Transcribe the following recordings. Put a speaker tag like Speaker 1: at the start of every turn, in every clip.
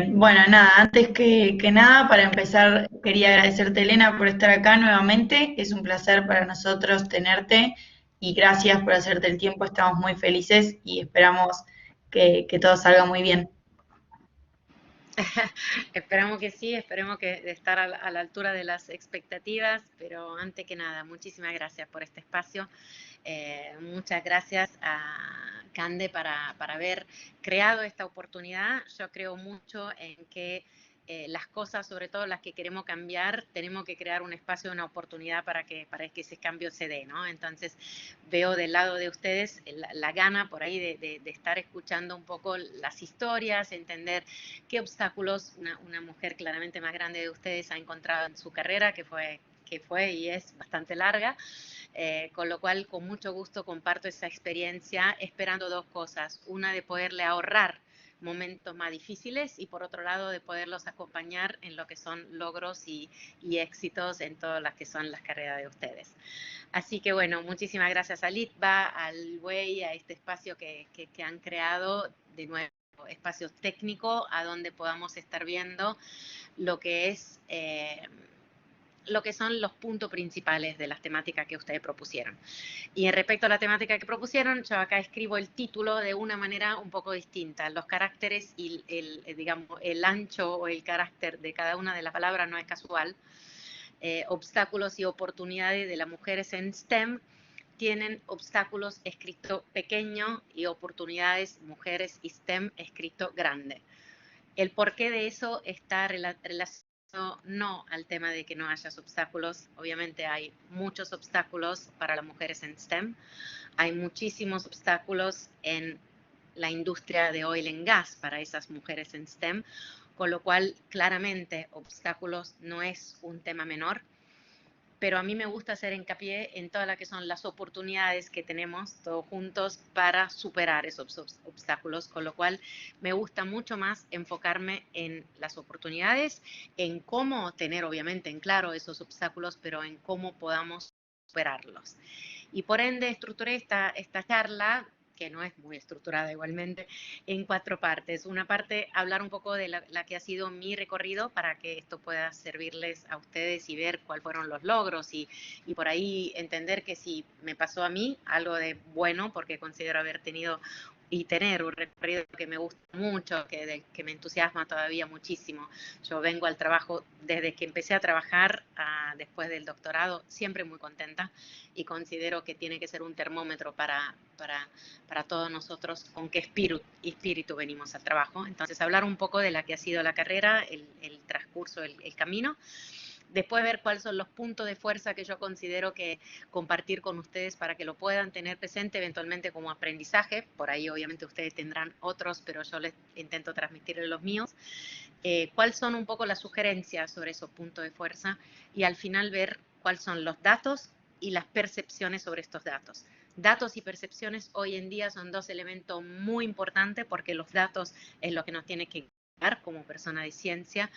Speaker 1: bien. Bueno, nada, antes que nada, para empezar, quería agradecerte, Elena, por estar acá nuevamente. Es un placer para nosotros tenerte y gracias por hacerte el tiempo. Estamos muy felices y esperamos que todo salga muy bien.
Speaker 2: Esperamos que sí, esperemos que de estar a la altura de las expectativas, pero antes que nada, muchísimas gracias por este espacio. Muchas gracias a Cande para haber creado esta oportunidad. Yo creo mucho en que las cosas, sobre todo las que queremos cambiar, tenemos que crear un espacio, una oportunidad para que ese cambio se dé, ¿no? Entonces veo del lado de ustedes la gana por ahí de estar escuchando un poco las historias, entender qué obstáculos una mujer claramente más grande de ustedes ha encontrado en su carrera, que fue y es bastante larga, con lo cual con mucho gusto comparto esa experiencia esperando dos cosas, una de poderle ahorrar momentos más difíciles y por otro lado de poderlos acompañar en lo que son logros y éxitos en todas las que son las carreras de ustedes. Así que bueno, muchísimas gracias a Litva, al Way, a este espacio que han creado, de nuevo, espacio técnico a donde podamos estar viendo lo que es lo que son los puntos principales de las temáticas que ustedes propusieron. Y en respecto a la temática que propusieron, yo acá escribo el título de una manera un poco distinta. Los caracteres y digamos, el ancho o el carácter de cada una de las palabras no es casual. Obstáculos y oportunidades de las mujeres en STEM tienen obstáculos escrito pequeño y oportunidades mujeres y STEM escrito grande. El porqué de eso está relacionado no al tema de que no haya obstáculos. Obviamente hay muchos obstáculos para las mujeres en STEM. Hay muchísimos obstáculos en la industria de oil and gas para esas mujeres en STEM, con lo cual claramente obstáculos no es un tema menor, pero a mí me gusta hacer hincapié en todas las que son las oportunidades que tenemos todos juntos para superar esos obstáculos, con lo cual me gusta mucho más enfocarme en las oportunidades, en cómo tener obviamente en claro esos obstáculos, pero en cómo podamos superarlos. Y por ende estructuré esta charla, que no es muy estructurada igualmente, en cuatro partes. Una parte, hablar un poco de la que ha sido mi recorrido para que esto pueda servirles a ustedes y ver cuáles fueron los logros y por ahí entender que si me pasó a mí algo de bueno, porque considero haber tenido y tener un recorrido que me gusta mucho, que me entusiasma todavía muchísimo. Yo vengo al trabajo desde que empecé a trabajar después del doctorado, siempre muy contenta y considero que tiene que ser un termómetro para todos nosotros con qué espíritu venimos al trabajo. Entonces, hablar un poco de la que ha sido la carrera, el transcurso, el camino. Después ver cuáles son los puntos de fuerza que yo considero que compartir con ustedes para que lo puedan tener presente eventualmente como aprendizaje. Por ahí obviamente ustedes tendrán otros, pero yo les intento transmitir los míos. Cuáles son un poco las sugerencias sobre esos puntos de fuerza y al final ver cuáles son los datos y las percepciones sobre estos datos. Datos y percepciones hoy en día son dos elementos muy importantes porque los datos es lo que nos tiene que guiar como persona de ciencia.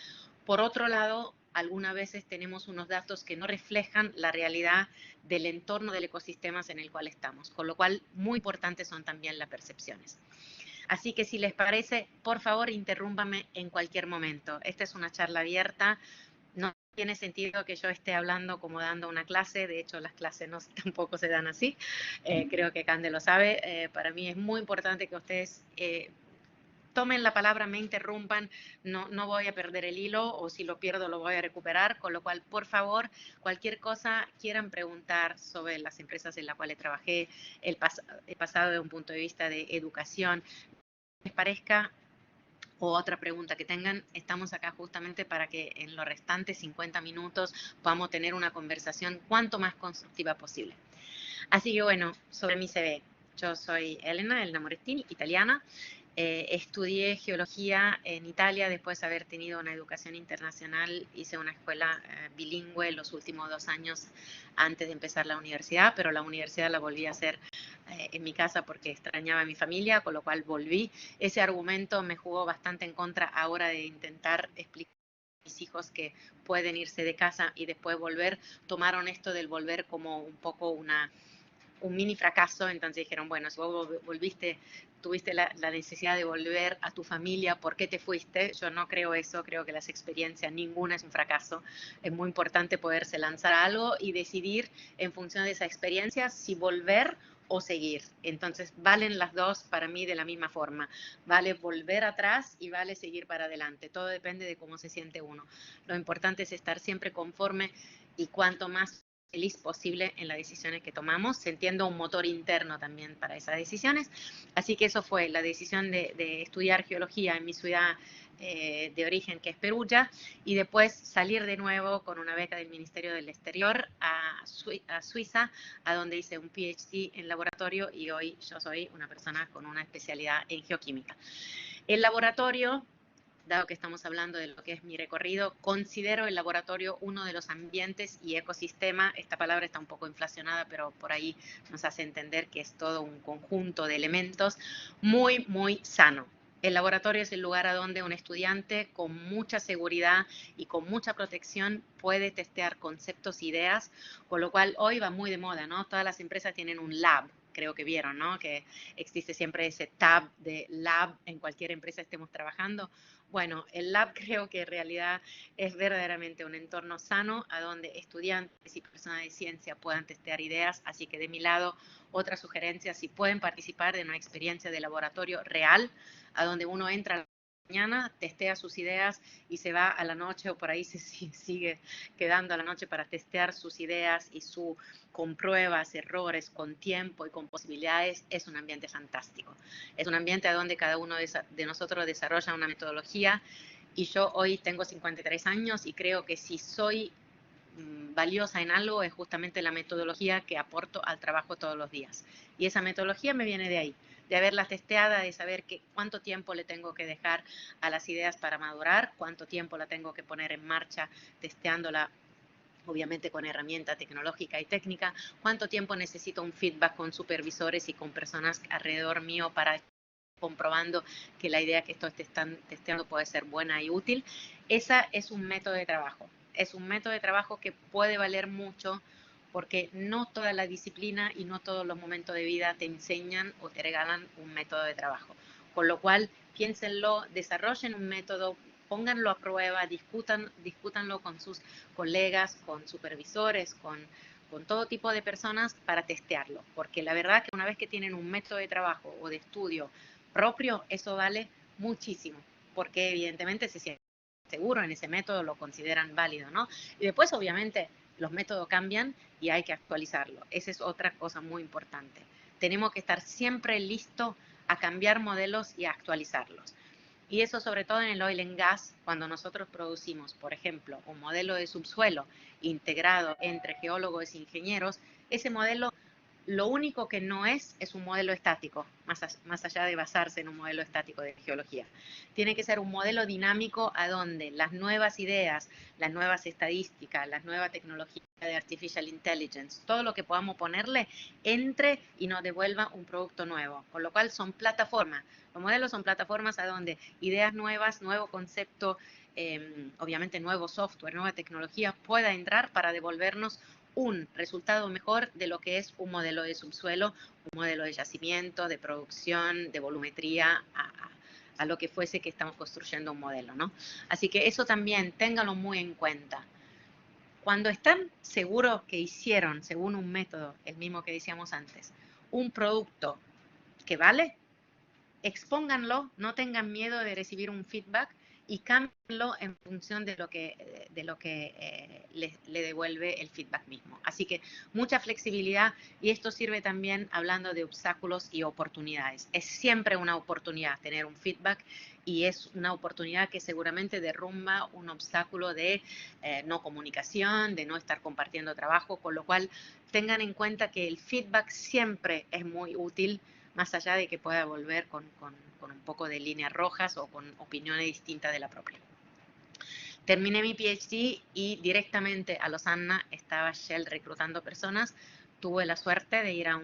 Speaker 2: Por otro lado, algunas veces tenemos unos datos que no reflejan la realidad del entorno del ecosistema en el cual estamos, con lo cual muy importantes son también las percepciones. Así que si les parece, por favor, interrúmpame en cualquier momento. Esta es una charla abierta. No tiene sentido que yo esté hablando como dando una clase. De hecho, las clases no, tampoco se dan así. Creo que Cande lo sabe. Para mí es muy importante que ustedes tomen la palabra, me interrumpan, no voy a perder el hilo o si lo pierdo lo voy a recuperar, con lo cual, por favor, cualquier cosa quieran preguntar sobre las empresas en las cuales trabajé, el pasado de un punto de vista de educación, les parezca, o otra pregunta que tengan, estamos acá justamente para que en los restantes 50 minutos podamos tener una conversación cuanto más constructiva posible. Así que bueno, sobre mi CV. Yo soy Elena Morettini, italiana. Estudié geología en Italia después de haber tenido una educación internacional. Hice una escuela bilingüe los últimos 2 años antes de empezar la universidad, pero la universidad la volví a hacer en mi casa porque extrañaba a mi familia, con lo cual volví. Ese argumento me jugó bastante en contra ahora de intentar explicar a mis hijos que pueden irse de casa y después volver. Tomaron esto del volver como un poco un mini fracaso, entonces dijeron, bueno, si vos volviste tuviste la necesidad de volver a tu familia, ¿por qué te fuiste? Yo no creo eso, creo que las experiencias, ninguna es un fracaso. Es muy importante poderse lanzar a algo y decidir en función de esa experiencia si volver o seguir. Entonces, valen las dos para mí de la misma forma. Vale volver atrás y vale seguir para adelante. Todo depende de cómo se siente uno. Lo importante es estar siempre conforme y cuanto más feliz posible en las decisiones que tomamos, sintiendo un motor interno también para esas decisiones. Así que eso fue la decisión de estudiar geología en mi ciudad de origen, que es Perugia, y después salir de nuevo con una beca del Ministerio del Exterior a Suiza, a donde hice un PhD en laboratorio, y hoy yo soy una persona con una especialidad en geoquímica. El laboratorio, dado que estamos hablando de lo que es mi recorrido, considero el laboratorio uno de los ambientes y ecosistema, esta palabra está un poco inflacionada, pero por ahí nos hace entender que es todo un conjunto de elementos muy, muy sano. El laboratorio es el lugar a donde un estudiante con mucha seguridad y con mucha protección puede testear conceptos, ideas, con lo cual hoy va muy de moda, ¿no? Todas las empresas tienen un lab, creo que vieron, ¿no? Que existe siempre ese tab de lab en cualquier empresa estemos trabajando. Bueno, el lab creo que en realidad es verdaderamente un entorno sano a donde estudiantes y personas de ciencia puedan testear ideas, así que de mi lado, otra sugerencia, si pueden participar de una experiencia de laboratorio real, a donde uno entra a la mañana, testea sus ideas y se va a la noche o por ahí se sigue quedando a la noche para testear sus ideas y su con pruebas, errores, con tiempo y con posibilidades, es un ambiente fantástico. Es un ambiente a donde cada uno de nosotros desarrolla una metodología, y yo hoy tengo 53 años y creo que si soy valiosa en algo es justamente la metodología que aporto al trabajo todos los días. Y esa metodología me viene de ahí, de haberla testeada, de saber cuánto tiempo le tengo que dejar a las ideas para madurar, cuánto tiempo la tengo que poner en marcha testeándola, obviamente con herramienta tecnológica y técnica, cuánto tiempo necesito un feedback con supervisores y con personas alrededor mío para comprobando que la idea que estoy testeando puede ser buena y útil. Esa es un método de trabajo. Es un método de trabajo que puede valer mucho porque no toda la disciplina y no todos los momentos de vida te enseñan o te regalan un método de trabajo. Con lo cual, piénsenlo, desarrollen un método, pónganlo a prueba, discútanlo con sus colegas, con supervisores, con todo tipo de personas para testearlo. Porque la verdad que una vez que tienen un método de trabajo o de estudio propio, eso vale muchísimo, porque evidentemente se sienten seguros en ese método, lo consideran válido, ¿no? Y después, obviamente, los métodos cambian y hay que actualizarlo. Esa es otra cosa muy importante. Tenemos que estar siempre listos a cambiar modelos y a actualizarlos. Y eso sobre todo en el oil and gas, cuando nosotros producimos, por ejemplo, un modelo de subsuelo integrado entre geólogos e ingenieros, ese modelo lo único que no es un modelo estático, más allá de basarse en un modelo estático de geología. Tiene que ser un modelo dinámico a donde las nuevas ideas, las nuevas estadísticas, las nuevas tecnologías de artificial intelligence, todo lo que podamos ponerle, entre y nos devuelva un producto nuevo. Con lo cual son plataformas. Los modelos son plataformas a donde ideas nuevas, nuevo concepto, obviamente nuevo software, nueva tecnología pueda entrar para devolvernos un resultado mejor de lo que es un modelo de subsuelo, un modelo de yacimiento, de producción, de volumetría, a lo que fuese que estamos construyendo un modelo, ¿no? Así que eso también ténganlo muy en cuenta. Cuando están seguros que hicieron, según un método, el mismo que decíamos antes, un producto que vale, expónganlo, no tengan miedo de recibir un feedback y cámbienlo en función de lo que le devuelve el feedback mismo. Así que mucha flexibilidad, y esto sirve también hablando de obstáculos y oportunidades. Es siempre una oportunidad tener un feedback, y es una oportunidad que seguramente derrumba un obstáculo de no comunicación, de no estar compartiendo trabajo, con lo cual tengan en cuenta que el feedback siempre es muy útil, más allá de que pueda volver con un poco de líneas rojas o con opiniones distintas de la propia. Terminé mi PhD y directamente a Losanna estaba Shell reclutando personas. Tuve la suerte de ir a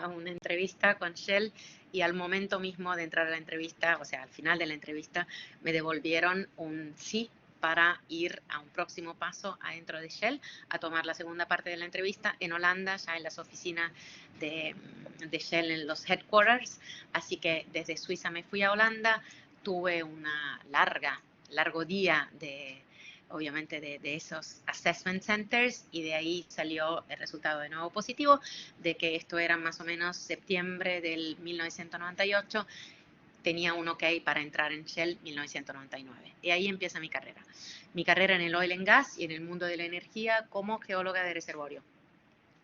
Speaker 2: una entrevista con Shell, y al momento mismo de entrar a la entrevista, o sea, al final de la entrevista, me devolvieron un sí, para ir a un próximo paso adentro de Shell, a tomar la segunda parte de la entrevista en Holanda, ya en las oficinas de Shell en los headquarters. Así que desde Suiza me fui a Holanda, tuve una largo día obviamente de esos assessment centers, y de ahí salió el resultado de nuevo positivo, de que esto era más o menos septiembre del 1998, tenía un ok para entrar en Shell 1999. Y ahí empieza mi carrera. Mi carrera en el oil and gas y en el mundo de la energía como geóloga de reservorio,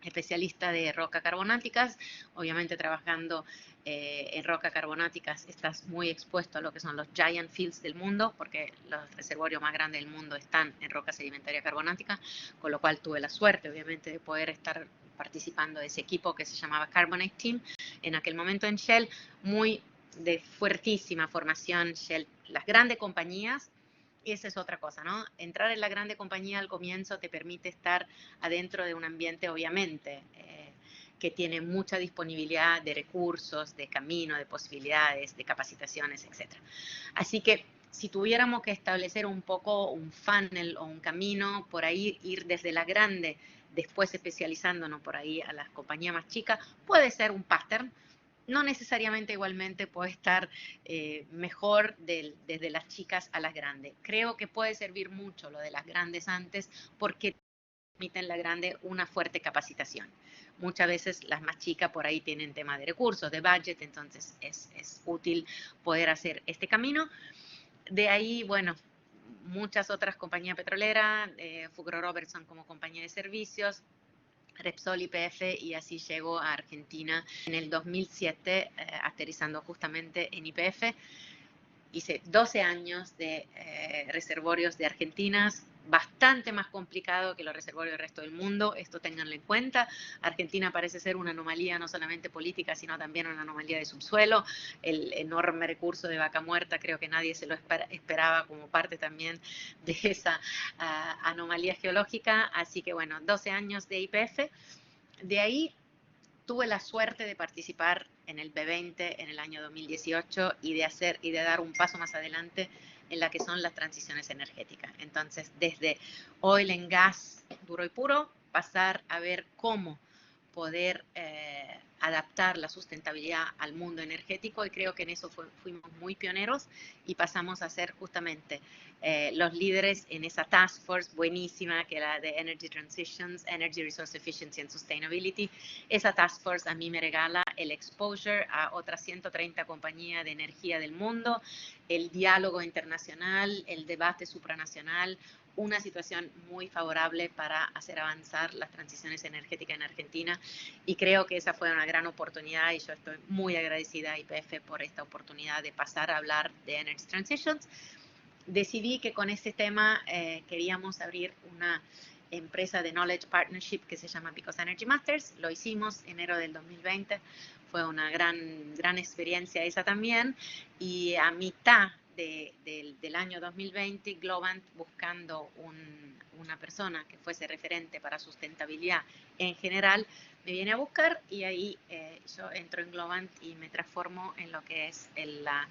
Speaker 2: especialista de rocas carbonáticas, obviamente trabajando en rocas carbonáticas estás muy expuesto a lo que son los giant fields del mundo, porque los reservorios más grandes del mundo están en rocas sedimentarias carbonáticas, con lo cual tuve la suerte, obviamente, de poder estar participando de ese equipo que se llamaba Carbonate Team, en aquel momento en Shell, muy de fuertísima formación Shell, las grandes compañías. Y esa es otra cosa, ¿no? Entrar en la grande compañía al comienzo te permite estar adentro de un ambiente, obviamente, que tiene mucha disponibilidad de recursos, de camino, de posibilidades, de capacitaciones, etc. Así que si tuviéramos que establecer un poco un funnel o un camino, por ahí ir desde la grande, después especializándonos por ahí a las compañías más chicas, puede ser un pattern. No necesariamente igualmente puede estar mejor desde las chicas a las grandes. Creo que puede servir mucho lo de las grandes antes, porque permiten la grande una fuerte capacitación. Muchas veces las más chicas por ahí tienen tema de recursos, de budget, entonces es útil poder hacer este camino. De ahí, bueno, muchas otras compañías petroleras, Fugro Robertson como compañía de servicios, Repsol, YPF, y así llegó a Argentina en el 2007, aterrizando justamente en YPF. Hice 12 años de reservorios de Argentina, bastante más complicado que los reservorios del resto del mundo, esto ténganlo en cuenta. Argentina parece ser una anomalía no solamente política, sino también una anomalía de subsuelo. El enorme recurso de Vaca Muerta, creo que nadie se lo esperaba como parte también de esa anomalía geológica. Así que bueno, 12 años de YPF. De ahí tuve la suerte de participar en el B20 en el año 2018 y de dar un paso más adelante en la que son las transiciones energéticas. Entonces, desde oil and gas duro y puro, pasar a ver cómo poder adaptar la sustentabilidad al mundo energético, y creo que en eso fuimos muy pioneros y pasamos a ser justamente los líderes en esa task force buenísima que era de Energy Transitions, Energy Resource Efficiency and Sustainability. Esa task force a mí me regala el exposure a otras 130 compañías de energía del mundo, el diálogo internacional, el debate supranacional, una situación muy favorable para hacer avanzar las transiciones energéticas en Argentina, y creo que esa fue una gran oportunidad y yo estoy muy agradecida a YPF por esta oportunidad de pasar a hablar de Energy Transitions. Decidí que con este tema queríamos abrir una empresa de Knowledge Partnership que se llama Because Energy Matters. Lo hicimos en enero del 2020. Fue una gran experiencia esa también. Y a mitad del año 2020, Globant, buscando una persona que fuese referente para sustentabilidad en general, me viene a buscar, y ahí yo entro en Globant y me transformo en lo que es la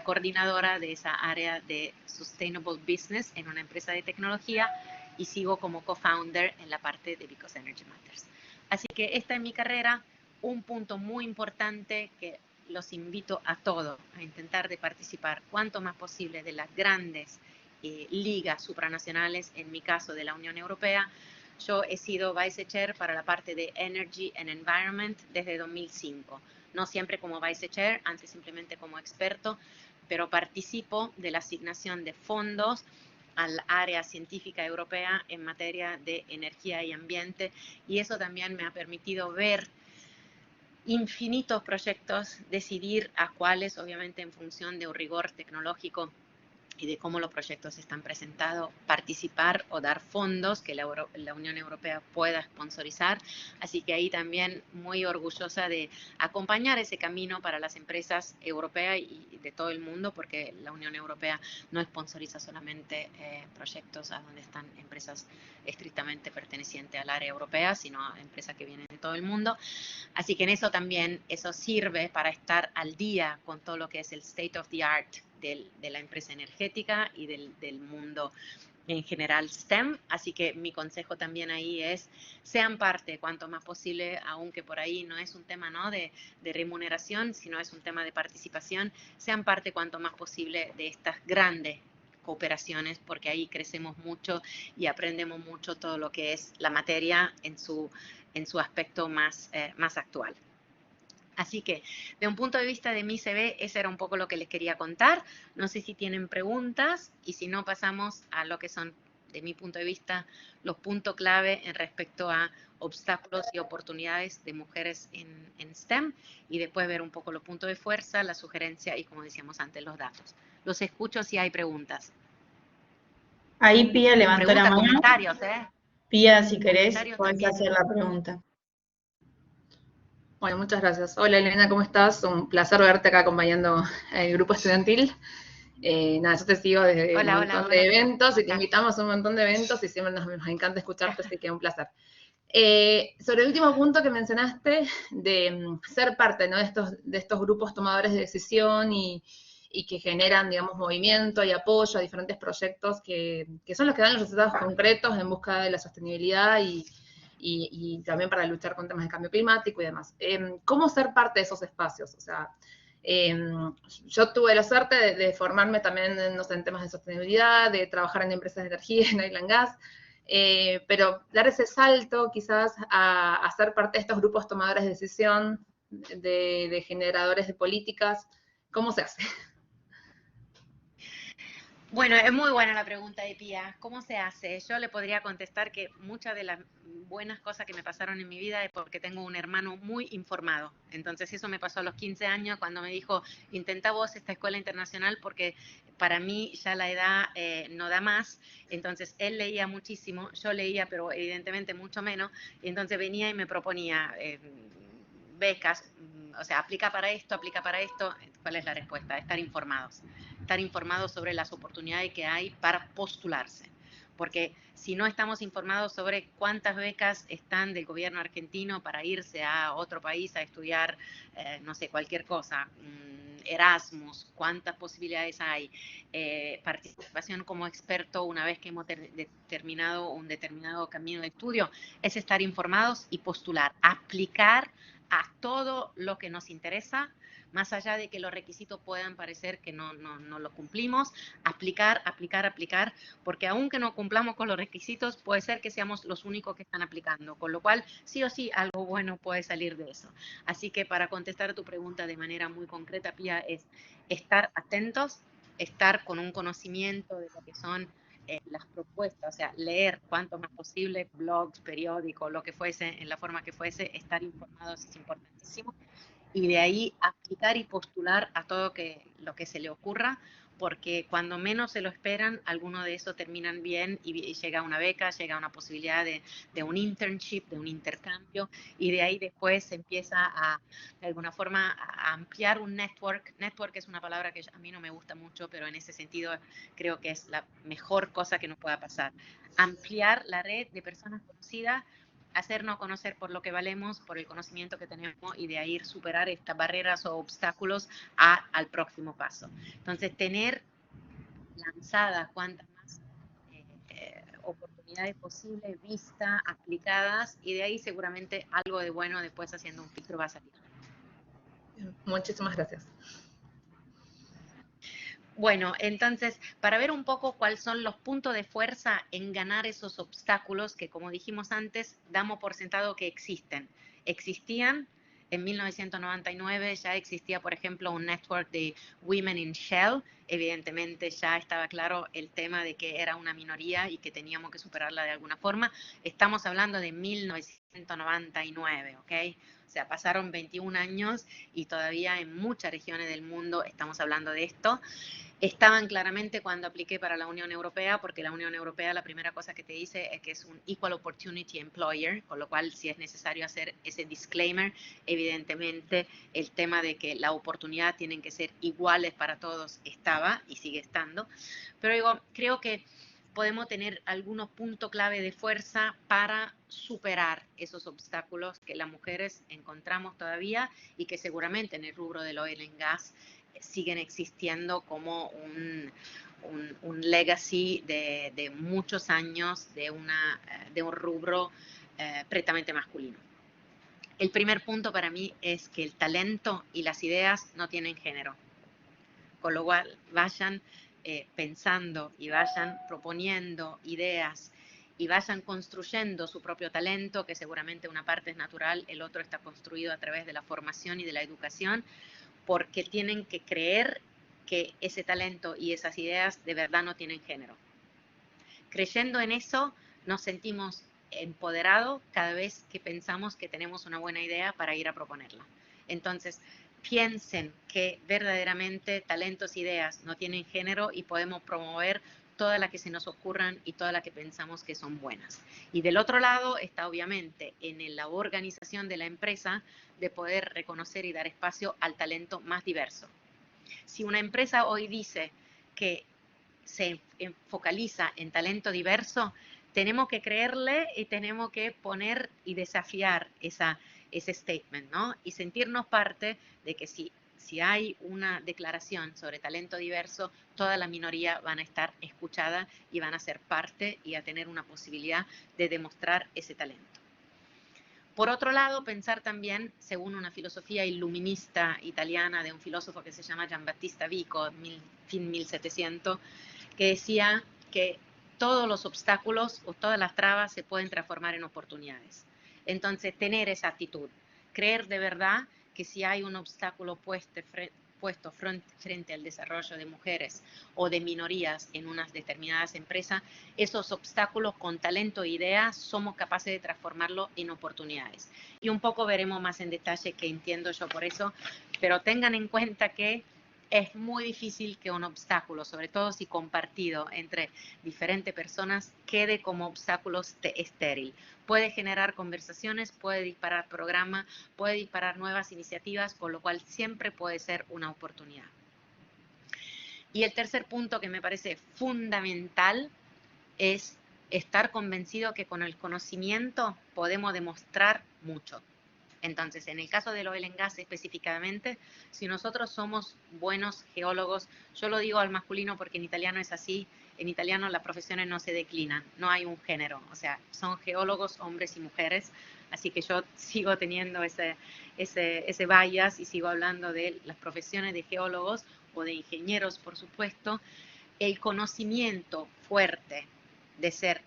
Speaker 2: coordinadora de esa área de Sustainable Business en una empresa de tecnología, y sigo como co-founder en la parte de Because Energy Matters. Así que esta es mi carrera, un punto muy importante que los invito a todos a intentar de participar cuanto más posible de las grandes ligas supranacionales, en mi caso de la Unión Europea. Yo he sido Vice Chair para la parte de Energy and Environment desde 2005. No siempre como Vice Chair, antes simplemente como experto, pero participo de la asignación de fondos al área científica europea en materia de energía y ambiente, y eso también me ha permitido ver infinitos proyectos, decidir a cuáles, obviamente en función de un rigor tecnológico y de cómo los proyectos están presentados, participar o dar fondos que la Unión Europea pueda sponsorizar. Así que ahí también muy orgullosa de acompañar ese camino para las empresas europeas y de todo el mundo, porque la Unión Europea no sponsoriza solamente proyectos a donde están empresas estrictamente pertenecientes al área europea, sino empresas que vienen de todo el mundo. Así que en eso también, eso sirve para estar al día con todo lo que es el state of the art de la empresa energética y del mundo en general STEM, así que mi consejo también ahí es sean parte cuanto más posible, aunque por ahí no es un tema, ¿no?, de remuneración, sino es un tema de participación, sean parte cuanto más posible de estas grandes cooperaciones, porque ahí crecemos mucho y aprendemos mucho todo lo que es la materia en su aspecto más actual. Así que, de un punto de vista de mi CV, ese era un poco lo que les quería contar. No sé si tienen preguntas y si no, pasamos a lo que son, de mi punto de vista, los puntos clave en respecto a obstáculos y oportunidades de mujeres en STEM y después ver un poco los puntos de fuerza, la sugerencia y, como decíamos antes, los datos. Los escucho si hay preguntas.
Speaker 1: Ahí Pía levantó la mano.
Speaker 2: Comentarios,
Speaker 1: Pía, si querés,
Speaker 2: Comentarios
Speaker 1: podés
Speaker 2: también.
Speaker 1: hacer la pregunta.
Speaker 3: Bueno, muchas gracias. Hola Elena, ¿cómo estás? Un placer verte acá acompañando el grupo estudiantil. Nada, yo te sigo desde un montón de eventos y te invitamos a un montón de eventos y siempre nos encanta escucharte, así que un placer. Sobre el último punto que mencionaste, de ser parte, ¿no?, de estos grupos tomadores de decisión y que generan, digamos, movimiento y apoyo a diferentes proyectos que son los que dan los resultados concretos en busca de la sostenibilidad y también para luchar con temas de cambio climático y demás. ¿Cómo ser parte de esos espacios? O sea, yo tuve la suerte de formarme también, no sé, en temas de sostenibilidad, de trabajar en empresas de energía, en oil and gas, pero dar ese salto quizás a ser parte de estos grupos tomadores de decisión, de generadores de políticas, ¿cómo se hace?
Speaker 2: Bueno, es muy buena la pregunta de Pía. ¿Cómo se hace? Yo le podría contestar que muchas de las buenas cosas que me pasaron en mi vida es porque tengo un hermano muy informado. Entonces eso me pasó a los 15 años cuando me dijo, intenta vos esta escuela internacional porque para mí ya la edad no da más. Entonces él leía muchísimo, yo leía, pero evidentemente mucho menos. Y entonces venía y me proponía becas, o sea, aplica para esto. ¿Cuál es la respuesta? Estar informados sobre las oportunidades que hay para postularse. Porque si no estamos informados sobre cuántas becas están del gobierno argentino para irse a otro país a estudiar, no sé, cualquier cosa, Erasmus, cuántas posibilidades hay, participación como experto una vez que hemos terminado un determinado camino de estudio, es estar informados y postular, aplicar a todo lo que nos interesa, más allá de que los requisitos puedan parecer que no los cumplimos, aplicar, porque aunque no cumplamos con los requisitos, puede ser que seamos los únicos que están aplicando, con lo cual sí o sí algo bueno puede salir de eso. Así que para contestar tu pregunta de manera muy concreta, Pía, es estar atentos, estar con un conocimiento de lo que son las propuestas, o sea, leer cuanto más posible, blogs, periódicos, lo que fuese, en la forma que fuese, estar informados es importantísimo. Y de ahí aplicar y postular a todo lo que se le ocurra, porque cuando menos se lo esperan, algunos de esos terminan bien y llega una beca, llega una posibilidad de un internship, de un intercambio, y de ahí después se empieza a, de alguna forma, a ampliar un network. Network es una palabra que a mí no me gusta mucho, pero en ese sentido creo que es la mejor cosa que nos pueda pasar. Ampliar la red de personas conocidas, hacernos conocer por lo que valemos, por el conocimiento que tenemos y de ahí superar estas barreras o obstáculos al próximo paso. Entonces, tener lanzadas cuantas más oportunidades posibles, vistas, aplicadas y de ahí seguramente algo de bueno después haciendo un filtro va a salir.
Speaker 3: Muchísimas gracias.
Speaker 2: Bueno, entonces, para ver un poco cuáles son los puntos de fuerza en ganar esos obstáculos que, como dijimos antes, damos por sentado que existen. Existían, en 1999 ya existía, por ejemplo, un network de Women in Shell. Evidentemente ya estaba claro el tema de que era una minoría y que teníamos que superarla de alguna forma. Estamos hablando de 1999, ¿ok? O sea, pasaron 21 años y todavía en muchas regiones del mundo estamos hablando de esto. Estaban claramente cuando apliqué para la Unión Europea, porque la Unión Europea la primera cosa que te dice es que es un Equal Opportunity Employer, con lo cual si es necesario hacer ese disclaimer, evidentemente el tema de que la oportunidad tienen que ser iguales para todos estaba y sigue estando. Pero digo, creo que podemos tener algunos puntos clave de fuerza para superar esos obstáculos que las mujeres encontramos todavía y que seguramente en el rubro del oil and gas siguen existiendo como un legacy de muchos años de un rubro prettamente masculino. El primer punto para mí es que el talento y las ideas no tienen género, con lo cual vayan pensando y vayan proponiendo ideas y vayan construyendo su propio talento, que seguramente una parte es natural, el otro está construido a través de la formación y de la educación, porque tienen que creer que ese talento y esas ideas de verdad no tienen género. Creyendo en eso, nos sentimos empoderados cada vez que pensamos que tenemos una buena idea para ir a proponerla. Entonces, piensen que verdaderamente talentos e ideas no tienen género y podemos promover todas las que se nos ocurran y todas las que pensamos que son buenas. Y del otro lado está obviamente en la organización de la empresa de poder reconocer y dar espacio al talento más diverso. Si una empresa hoy dice que se focaliza en talento diverso, tenemos que creerle y tenemos que poner y desafiar ese statement, ¿no? Y sentirnos parte de que si hay una declaración sobre talento diverso, toda la minoría van a estar escuchada y van a ser parte y a tener una posibilidad de demostrar ese talento. Por otro lado, pensar también, según una filosofía iluminista italiana de un filósofo que se llama Giambattista Vico, fin 1700, que decía que todos los obstáculos o todas las trabas se pueden transformar en oportunidades. Entonces, tener esa actitud, creer de verdad que si hay un obstáculo puesto frente al desarrollo de mujeres o de minorías en unas determinadas empresas, esos obstáculos con talento e ideas somos capaces de transformarlo en oportunidades. Y un poco veremos más en detalle qué entiendo yo por eso, pero tengan en cuenta que es muy difícil que un obstáculo, sobre todo si compartido entre diferentes personas, quede como obstáculo estéril. Puede generar conversaciones, puede disparar programas, puede disparar nuevas iniciativas, con lo cual siempre puede ser una oportunidad. Y el tercer punto que me parece fundamental es estar convencido que con el conocimiento podemos demostrar mucho. Entonces, en el caso del oil and gas específicamente, si nosotros somos buenos geólogos, yo lo digo al masculino porque en italiano es así, en italiano las profesiones no se declinan, no hay un género, o sea, son geólogos hombres y mujeres, así que yo sigo teniendo ese bias y sigo hablando de las profesiones de geólogos o de ingenieros, por supuesto. El conocimiento fuerte de ser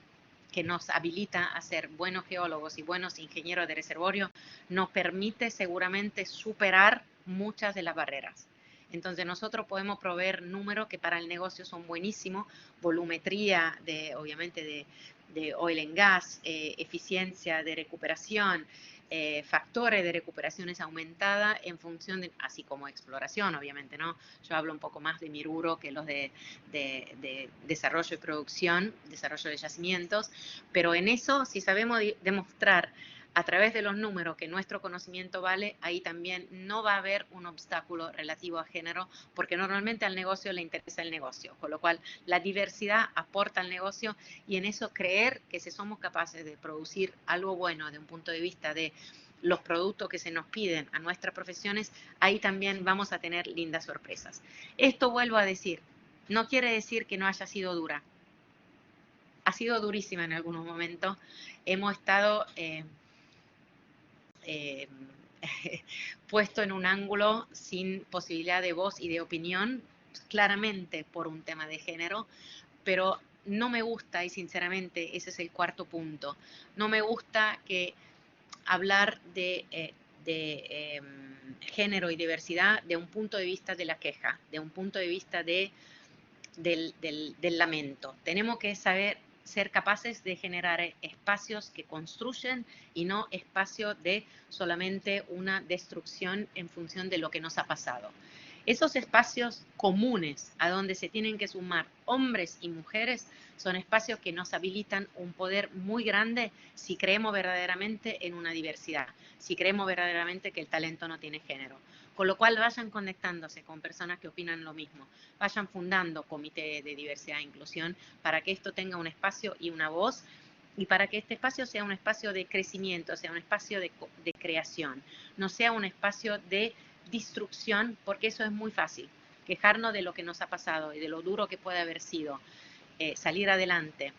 Speaker 2: que nos habilita a ser buenos geólogos y buenos ingenieros de reservorio, nos permite seguramente superar muchas de las barreras. Entonces nosotros podemos proveer números que para el negocio son buenísimos, volumetría obviamente de oil and gas, eficiencia de recuperación, factores de recuperaciones aumentada en función de, así como exploración, obviamente, ¿no? Yo hablo un poco más de mi rubro que los de desarrollo y producción, desarrollo de yacimientos, pero en eso, si sabemos demostrar a través de los números que nuestro conocimiento vale, ahí también no va a haber un obstáculo relativo a género, porque normalmente al negocio le interesa el negocio, con lo cual la diversidad aporta al negocio y en eso creer que si somos capaces de producir algo bueno de un punto de vista de los productos que se nos piden a nuestras profesiones, ahí también vamos a tener lindas sorpresas. Esto vuelvo a decir, no quiere decir que no haya sido dura. Ha sido durísima en algunos momentos. Hemos estado puesto en un ángulo sin posibilidad de voz y de opinión, claramente por un tema de género, pero no me gusta, y sinceramente ese es el cuarto punto, no me gusta que hablar de género y diversidad de un punto de vista de la queja, de un punto de vista del lamento. Tenemos que saber ser capaces de generar espacios que construyen y no espacios de solamente una destrucción en función de lo que nos ha pasado. Esos espacios comunes a donde se tienen que sumar hombres y mujeres son espacios que nos habilitan un poder muy grande si creemos verdaderamente en una diversidad, si creemos verdaderamente que el talento no tiene género. Con lo cual vayan conectándose con personas que opinan lo mismo, vayan fundando comités de diversidad e inclusión para que esto tenga un espacio y una voz y para que este espacio sea un espacio de crecimiento, sea un espacio de creación, no sea un espacio de destrucción, porque eso es muy fácil, quejarnos de lo que nos ha pasado y de lo duro que puede haber sido salir adelante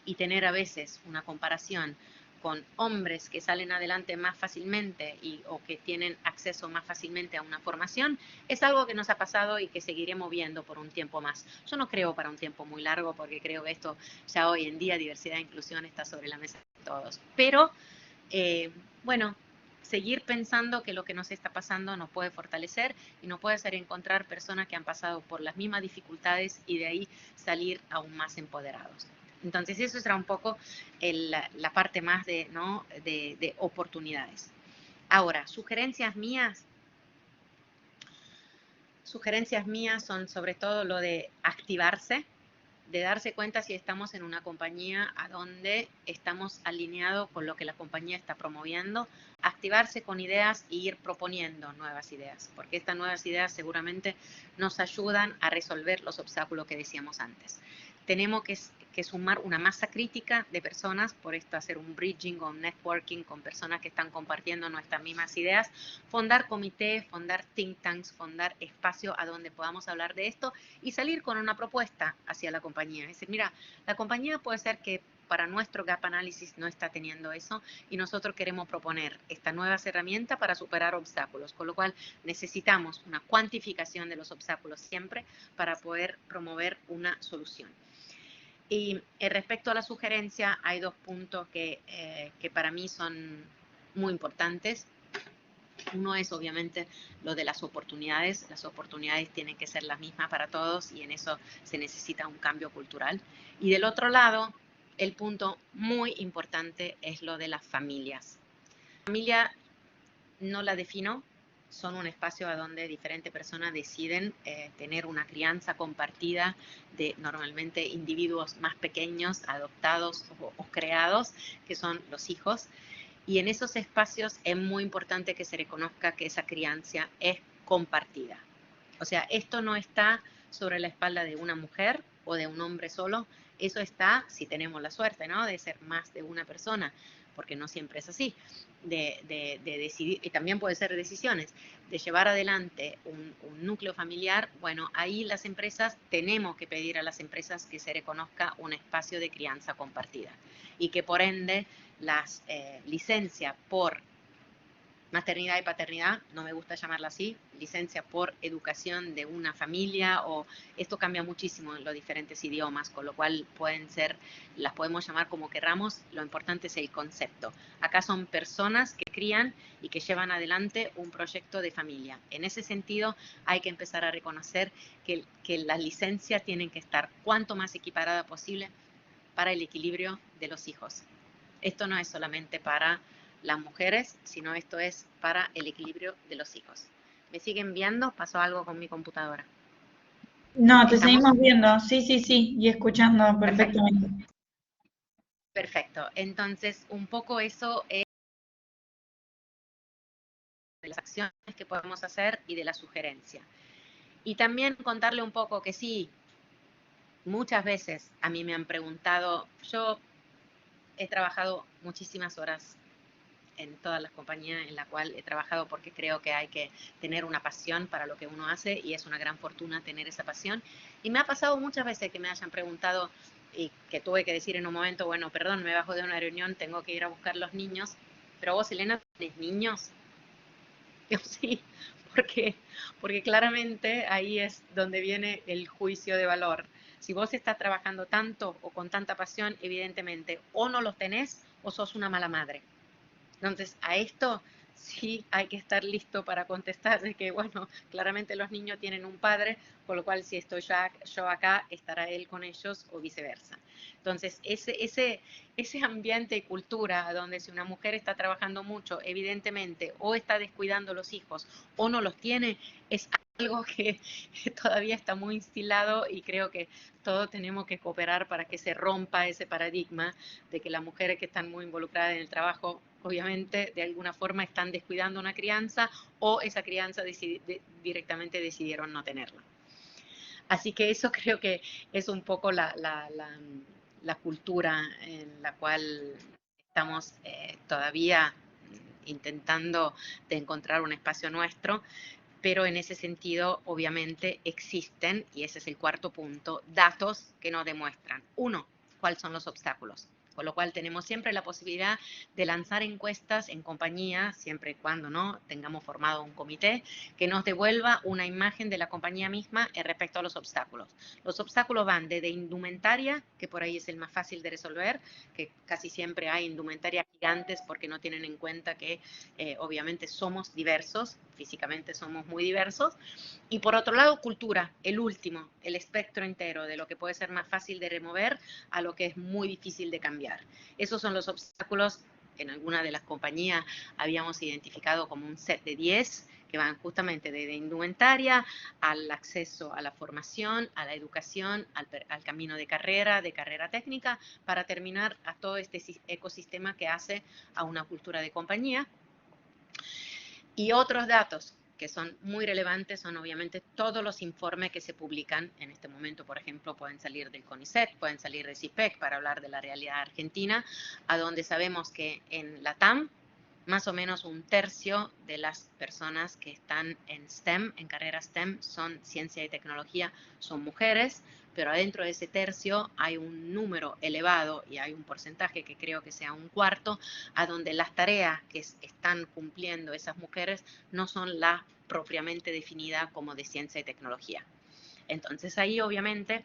Speaker 2: y tener a veces una comparación con hombres que salen adelante más fácilmente o que tienen acceso más fácilmente a una formación, es algo que nos ha pasado y que seguiremos viendo por un tiempo más. Yo no creo para un tiempo muy largo, porque creo que esto ya hoy en día, diversidad e inclusión, está sobre la mesa de todos. Pero, bueno, seguir pensando que lo que nos está pasando nos puede fortalecer y nos puede hacer encontrar personas que han pasado por las mismas dificultades y de ahí salir aún más empoderados. Entonces, eso será un poco la parte más de oportunidades. Ahora, sugerencias mías son sobre todo lo de activarse, de darse cuenta si estamos en una compañía a donde estamos alineados con lo que la compañía está promoviendo, activarse con ideas e ir proponiendo nuevas ideas, porque estas nuevas ideas seguramente nos ayudan a resolver los obstáculos que decíamos antes. Tenemos que sumar una masa crítica de personas, por esto hacer un bridging o un networking con personas que están compartiendo nuestras mismas ideas, fundar comités, fundar think tanks, fundar espacios a donde podamos hablar de esto y salir con una propuesta hacia la compañía. Es decir, mira, la compañía puede ser que para nuestro gap análisis no está teniendo eso y nosotros queremos proponer estas nuevas herramientas para superar obstáculos, con lo cual necesitamos una cuantificación de los obstáculos siempre para poder promover una solución. Y respecto a la sugerencia, hay dos puntos que para mí son muy importantes. Uno es obviamente lo de las oportunidades. Las oportunidades tienen que ser las mismas para todos y en eso se necesita un cambio cultural. Y del otro lado, el punto muy importante es lo de las familias. La familia no la defino, son un espacio a donde diferentes personas deciden tener una crianza compartida de normalmente individuos más pequeños, adoptados o creados, que son los hijos. Y en esos espacios es muy importante que se reconozca que esa crianza es compartida. O sea, esto no está sobre la espalda de una mujer o de un hombre solo, eso está, si tenemos la suerte, ¿no?, de ser más de una persona, porque no siempre es así, de decidir, y también puede ser decisiones, de llevar adelante un núcleo familiar. Bueno, ahí las empresas, tenemos que pedir a las empresas que se reconozca un espacio de crianza compartida y que por ende las licencias por maternidad y paternidad, no me gusta llamarla así, licencia por educación de una familia, o esto cambia muchísimo en los diferentes idiomas, con lo cual las podemos llamar como querramos, lo importante es el concepto. Acá son personas que crían y que llevan adelante un proyecto de familia. En ese sentido, hay que empezar a reconocer que las licencias tienen que estar cuanto más equiparadas posible para el equilibrio de los hijos. Esto no es solamente para las mujeres, sino esto es para el equilibrio de los hijos. ¿Me siguen viendo? ¿Pasó algo con mi computadora?
Speaker 1: No, te seguimos viendo, sí, y escuchando perfectamente.
Speaker 2: Perfecto. Entonces, un poco eso es de las acciones que podemos hacer y de la sugerencia. Y también contarle un poco que sí, muchas veces a mí me han preguntado, yo he trabajado muchísimas horas en todas las compañías en las cuales he trabajado, porque creo que hay que tener una pasión para lo que uno hace y es una gran fortuna tener esa pasión. Y me ha pasado muchas veces que me hayan preguntado y que tuve que decir en un momento, bueno, perdón, me bajo de una reunión, tengo que ir a buscar los niños, pero vos, Elena, ¿tenés niños? Yo sí, porque claramente ahí es donde viene el juicio de valor. Si vos estás trabajando tanto o con tanta pasión, evidentemente o no los tenés o sos una mala madre. Entonces, a esto sí hay que estar listo para contestar de que, bueno, claramente los niños tienen un padre, con lo cual si estoy yo acá, estará él con ellos o viceversa. Entonces, ese ambiente y cultura donde si una mujer está trabajando mucho, evidentemente, o está descuidando los hijos o no los tiene, es algo que todavía está muy instilado y creo que todos tenemos que cooperar para que se rompa ese paradigma de que las mujeres que están muy involucradas en el trabajo, obviamente, de alguna forma están descuidando una crianza o esa crianza directamente decidieron no tenerla. Así que eso creo que es un poco la cultura en la cual estamos todavía intentando de encontrar un espacio nuestro, pero en ese sentido, obviamente, existen, y ese es el cuarto punto, datos que nos demuestran, uno, cuáles son los obstáculos. Con lo cual tenemos siempre la posibilidad de lanzar encuestas en compañía, siempre y cuando no tengamos formado un comité, que nos devuelva una imagen de la compañía misma respecto a los obstáculos. Los obstáculos van desde indumentaria, que por ahí es el más fácil de resolver, que casi siempre hay indumentarias gigantes porque no tienen en cuenta que obviamente somos diversos, físicamente somos muy diversos. Y por otro lado, cultura, el último, el espectro entero de lo que puede ser más fácil de remover a lo que es muy difícil de cambiar. Esos son los obstáculos. En alguna de las compañías habíamos identificado como un set de 10 que van justamente desde indumentaria al acceso a la formación, a la educación, al camino de carrera técnica, para terminar a todo este ecosistema que hace a una cultura de compañía. Y otros datos que son muy relevantes son obviamente todos los informes que se publican en este momento. Por ejemplo, pueden salir del CONICET, pueden salir de CIPEC para hablar de la realidad argentina, a donde sabemos que en la TAM más o menos un tercio de las personas que están en STEM, en carreras STEM, son ciencia y tecnología, son mujeres, pero adentro de ese tercio hay un número elevado y hay un porcentaje que creo que sea un cuarto, a donde las tareas que están cumpliendo esas mujeres no son las propiamente definidas como de ciencia y tecnología. Entonces ahí obviamente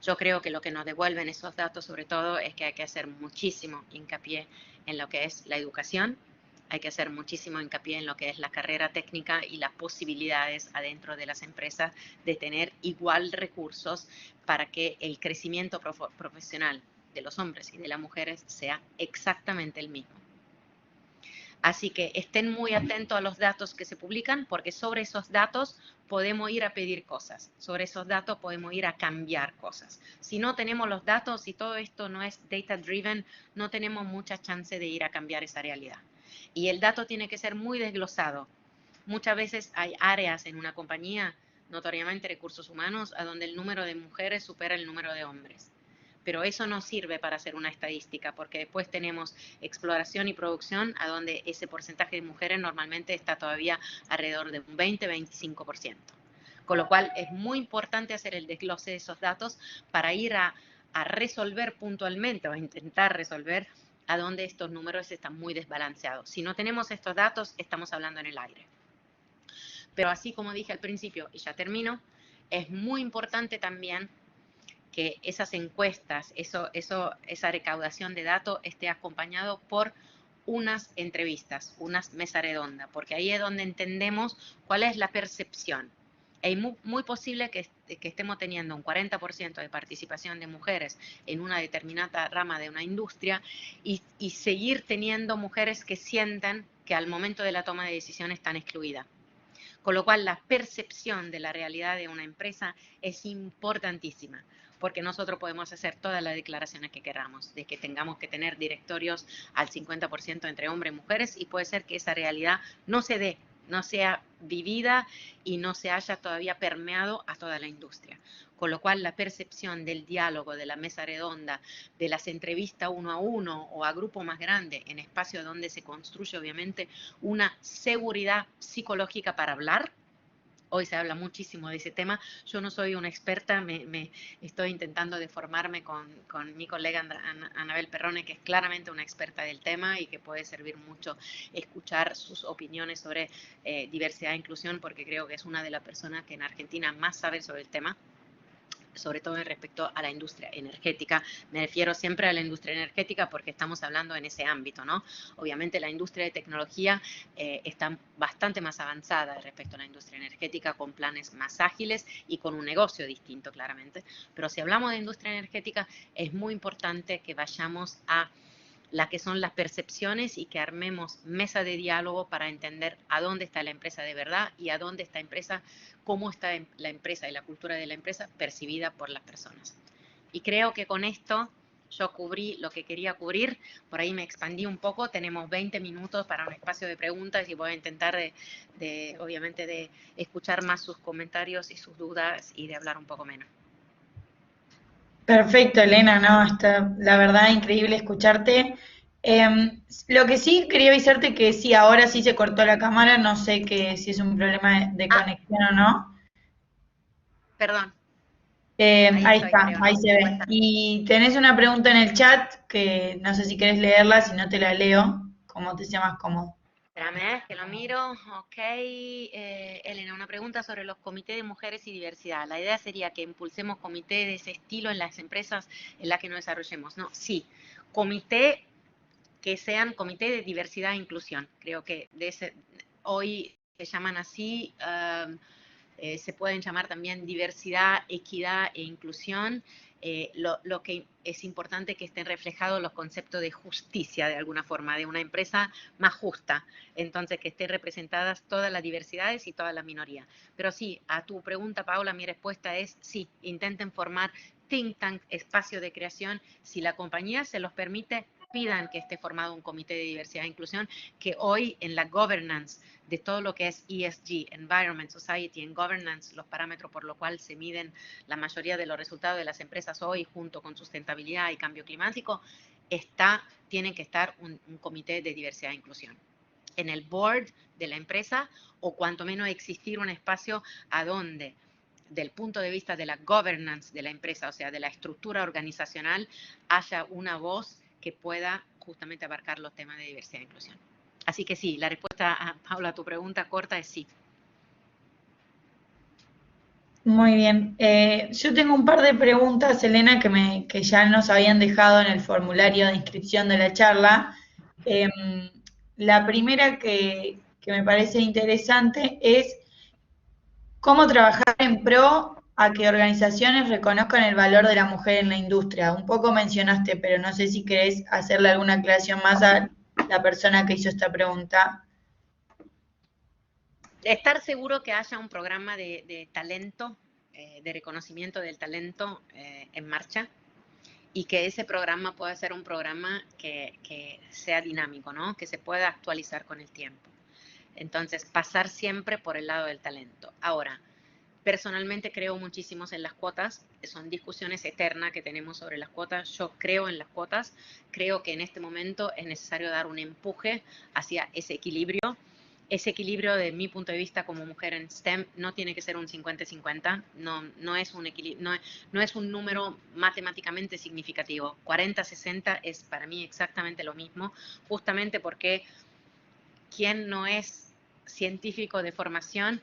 Speaker 2: yo creo que lo que nos devuelven esos datos sobre todo es que hay que hacer muchísimo hincapié en lo que es la educación, hay que hacer muchísimo hincapié en lo que es la carrera técnica y las posibilidades adentro de las empresas de tener igual recursos para que el crecimiento profesional de los hombres y de las mujeres sea exactamente el mismo. Así que estén muy atentos a los datos que se publican, porque sobre esos datos podemos ir a pedir cosas, sobre esos datos podemos ir a cambiar cosas. Si no tenemos los datos, si todo esto no es data driven, no tenemos mucha chance de ir a cambiar esa realidad. Y el dato tiene que ser muy desglosado. Muchas veces hay áreas en una compañía, notoriamente recursos humanos, a donde el número de mujeres supera el número de hombres. Pero eso no sirve para hacer una estadística, porque después tenemos exploración y producción, a donde ese porcentaje de mujeres normalmente está todavía alrededor de un 20-25%. Con lo cual es muy importante hacer el desglose de esos datos para ir a resolver puntualmente o a intentar resolver a donde estos números están muy desbalanceados. Si no tenemos estos datos, estamos hablando en el aire. Pero así como dije al principio, y ya termino, es muy importante también que esas encuestas, esa recaudación de datos esté acompañado por unas entrevistas, unas mesas redondas, porque ahí es donde entendemos cuál es la percepción. Es muy posible que estemos teniendo un 40% de participación de mujeres en una determinada rama de una industria y seguir teniendo mujeres que sientan que al momento de la toma de decisiones están excluidas. Con lo cual, la percepción de la realidad de una empresa es importantísima, porque nosotros podemos hacer todas las declaraciones que queramos, de que tengamos que tener directorios al 50% entre hombres y mujeres, y puede ser que esa realidad no se dé, no sea vivida y no se haya todavía permeado a toda la industria. Con lo cual, la percepción del diálogo, de la mesa redonda, de las entrevistas uno a uno o a grupo más grande, en espacios donde se construye obviamente una seguridad psicológica para hablar. Hoy se habla muchísimo de ese tema. Yo no soy una experta, me estoy intentando de formarme con mi colega Anabel Perrone, que es claramente una experta del tema y que puede servir mucho escuchar sus opiniones sobre diversidad e inclusión, porque creo que es una de las personas que en Argentina más sabe sobre el tema, sobre todo respecto a la industria energética. Me refiero siempre a la industria energética porque estamos hablando en ese ámbito, ¿no? Obviamente la industria de tecnología está bastante más avanzada respecto a la industria energética, con planes más ágiles y con un negocio distinto, claramente. Pero si hablamos de industria energética, es muy importante que vayamos a las que son las percepciones y que armemos mesa de diálogo para entender a dónde está la empresa de verdad y a dónde está la empresa, cómo está la empresa y la cultura de la empresa percibida por las personas. Y creo que con esto yo cubrí lo que quería cubrir, por ahí me expandí un poco, tenemos 20 minutos para un espacio de preguntas y voy a intentar obviamente de escuchar más sus comentarios y sus dudas y de hablar un poco menos.
Speaker 1: Perfecto, Elena, no, está la verdad increíble escucharte. Lo que sí quería avisarte que sí, ahora sí se cortó la cámara, no sé si es un problema de
Speaker 2: Ah,
Speaker 1: conexión o no.
Speaker 2: perdón, ahí
Speaker 1: Ahí
Speaker 2: estoy,
Speaker 1: está,
Speaker 2: creo,
Speaker 1: ahí
Speaker 2: ¿no?
Speaker 1: se ve. Y tenés una pregunta en el chat que no sé si querés leerla, si no te la leo, como te sea más cómodo.
Speaker 2: Espérame, que lo miro. Ok, Elena, una pregunta sobre los comités de mujeres y diversidad. La idea sería que impulsemos comités de ese estilo en las empresas en las que nos desarrollemos. No, sí, comité que sean comité de diversidad e inclusión. Creo que hoy se llaman así, se pueden llamar también diversidad, equidad e inclusión. Lo que es importante que estén reflejados los conceptos de justicia, de alguna forma, de una empresa más justa. Entonces, que estén representadas todas las diversidades y todas las minorías. Pero sí, a tu pregunta, Paula, mi respuesta es sí, intenten formar think tank, espacio de creación. Si la compañía se los permite, pidan que esté formado un comité de diversidad e inclusión, que hoy en la governance de todo lo que es ESG, Environment, Society and Governance, los parámetros por los cuales se miden la mayoría de los resultados de las empresas hoy, junto con sustentabilidad y cambio climático, tiene que estar un comité de diversidad e inclusión en el board de la empresa, o cuanto menos existir un espacio a donde, del punto de vista de la governance de la empresa, o sea, de la estructura organizacional, haya una voz que pueda justamente abarcar los temas de diversidad e inclusión. Así que sí, la respuesta, Paula, a tu pregunta corta es sí.
Speaker 1: Muy bien. Yo tengo un par de preguntas, Elena, que ya nos habían dejado en el formulario de inscripción de la charla. Em, la primera que me parece interesante es cómo trabajar en pro a que organizaciones reconozcan el valor de la mujer en la industria. Un poco mencionaste, pero no sé si querés hacerle alguna aclaración más a la persona que hizo esta pregunta.
Speaker 2: Estar seguro que haya un programa de talento, de reconocimiento del talento en marcha, y que ese programa pueda ser un programa que sea dinámico, ¿no? Que se pueda actualizar con el tiempo. Entonces, pasar siempre por el lado del talento. Ahora, personalmente creo muchísimo en las cuotas, son discusiones eternas que tenemos sobre las cuotas. Yo creo en las cuotas, creo que en este momento es necesario dar un empuje hacia ese equilibrio. Ese equilibrio, de mi punto de vista como mujer en STEM, no tiene que ser un 50-50, no es un no es un número matemáticamente significativo. 40-60 es para mí exactamente lo mismo, justamente porque quien no es científico de formación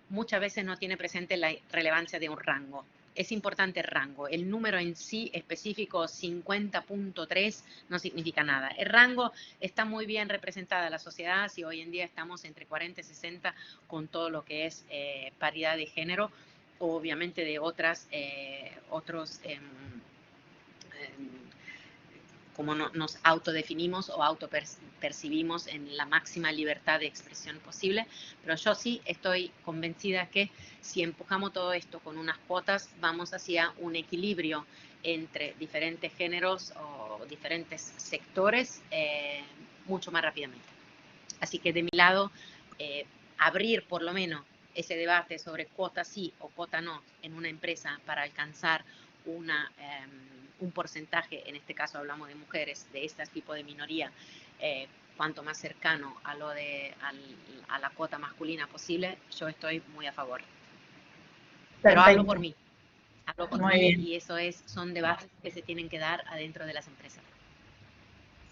Speaker 2: muchas veces no tiene presente la relevancia de un rango. Es importante el rango. El número en sí específico 50.3 no significa nada. El rango está muy bien representada en la sociedad si hoy en día estamos entre 40 y 60 con todo lo que es paridad de género, o obviamente de otros como nos autodefinimos o autopercibimos en la máxima libertad de expresión posible, pero yo sí estoy convencida que si empujamos todo esto con unas cuotas, vamos hacia un equilibrio entre diferentes géneros o diferentes sectores mucho más rápidamente. Así que de mi lado, abrir por lo menos ese debate sobre cuota sí o cuota no en una empresa para alcanzar un porcentaje, en este caso hablamos de mujeres, de este tipo de minoría, cuanto más cercano a a la cuota masculina posible, yo estoy muy a favor. Pero
Speaker 1: Perfecto.
Speaker 2: hablo por
Speaker 1: Muy
Speaker 2: mí,
Speaker 1: bien.
Speaker 2: y eso son debates que se tienen que dar adentro de las empresas.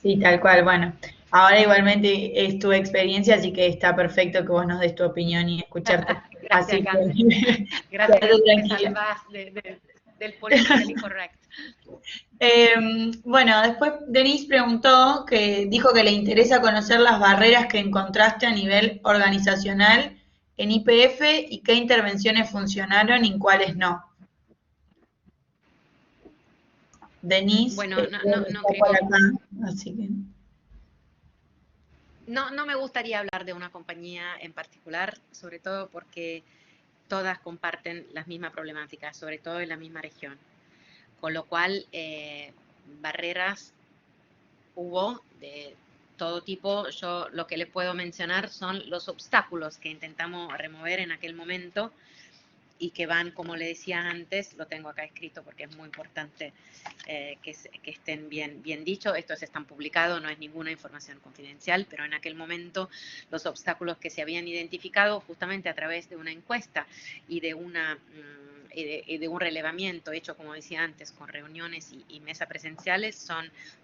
Speaker 1: Sí, tal cual. Bueno, ahora igualmente es tu experiencia, así que está perfecto que vos nos des tu opinión y escucharte.
Speaker 2: Gracias,
Speaker 1: Así
Speaker 2: Cande.
Speaker 1: que
Speaker 2: Gracias
Speaker 1: quédate
Speaker 2: que me
Speaker 1: tranquila.
Speaker 2: salvas del politically correct.
Speaker 1: Bueno, después Denise preguntó que dijo que le interesa conocer las barreras que encontraste a nivel organizacional en IPF y qué intervenciones funcionaron y cuáles no. Denise
Speaker 2: Bueno, no
Speaker 1: está por
Speaker 2: creo,
Speaker 1: acá, así que.
Speaker 2: no me gustaría hablar de una compañía en particular, sobre todo porque todas comparten las mismas problemáticas, sobre todo en la misma región. Con lo cual, barreras hubo de todo tipo. Yo lo que le puedo mencionar son los obstáculos que intentamos remover en aquel momento, y que van, como le decía antes, lo tengo acá escrito porque es muy importante que estén bien dichos. Estos están publicados, no es ninguna información confidencial, pero en aquel momento los obstáculos que se habían identificado justamente a través de una encuesta y de un relevamiento hecho, como decía antes, con reuniones y mesas presenciales,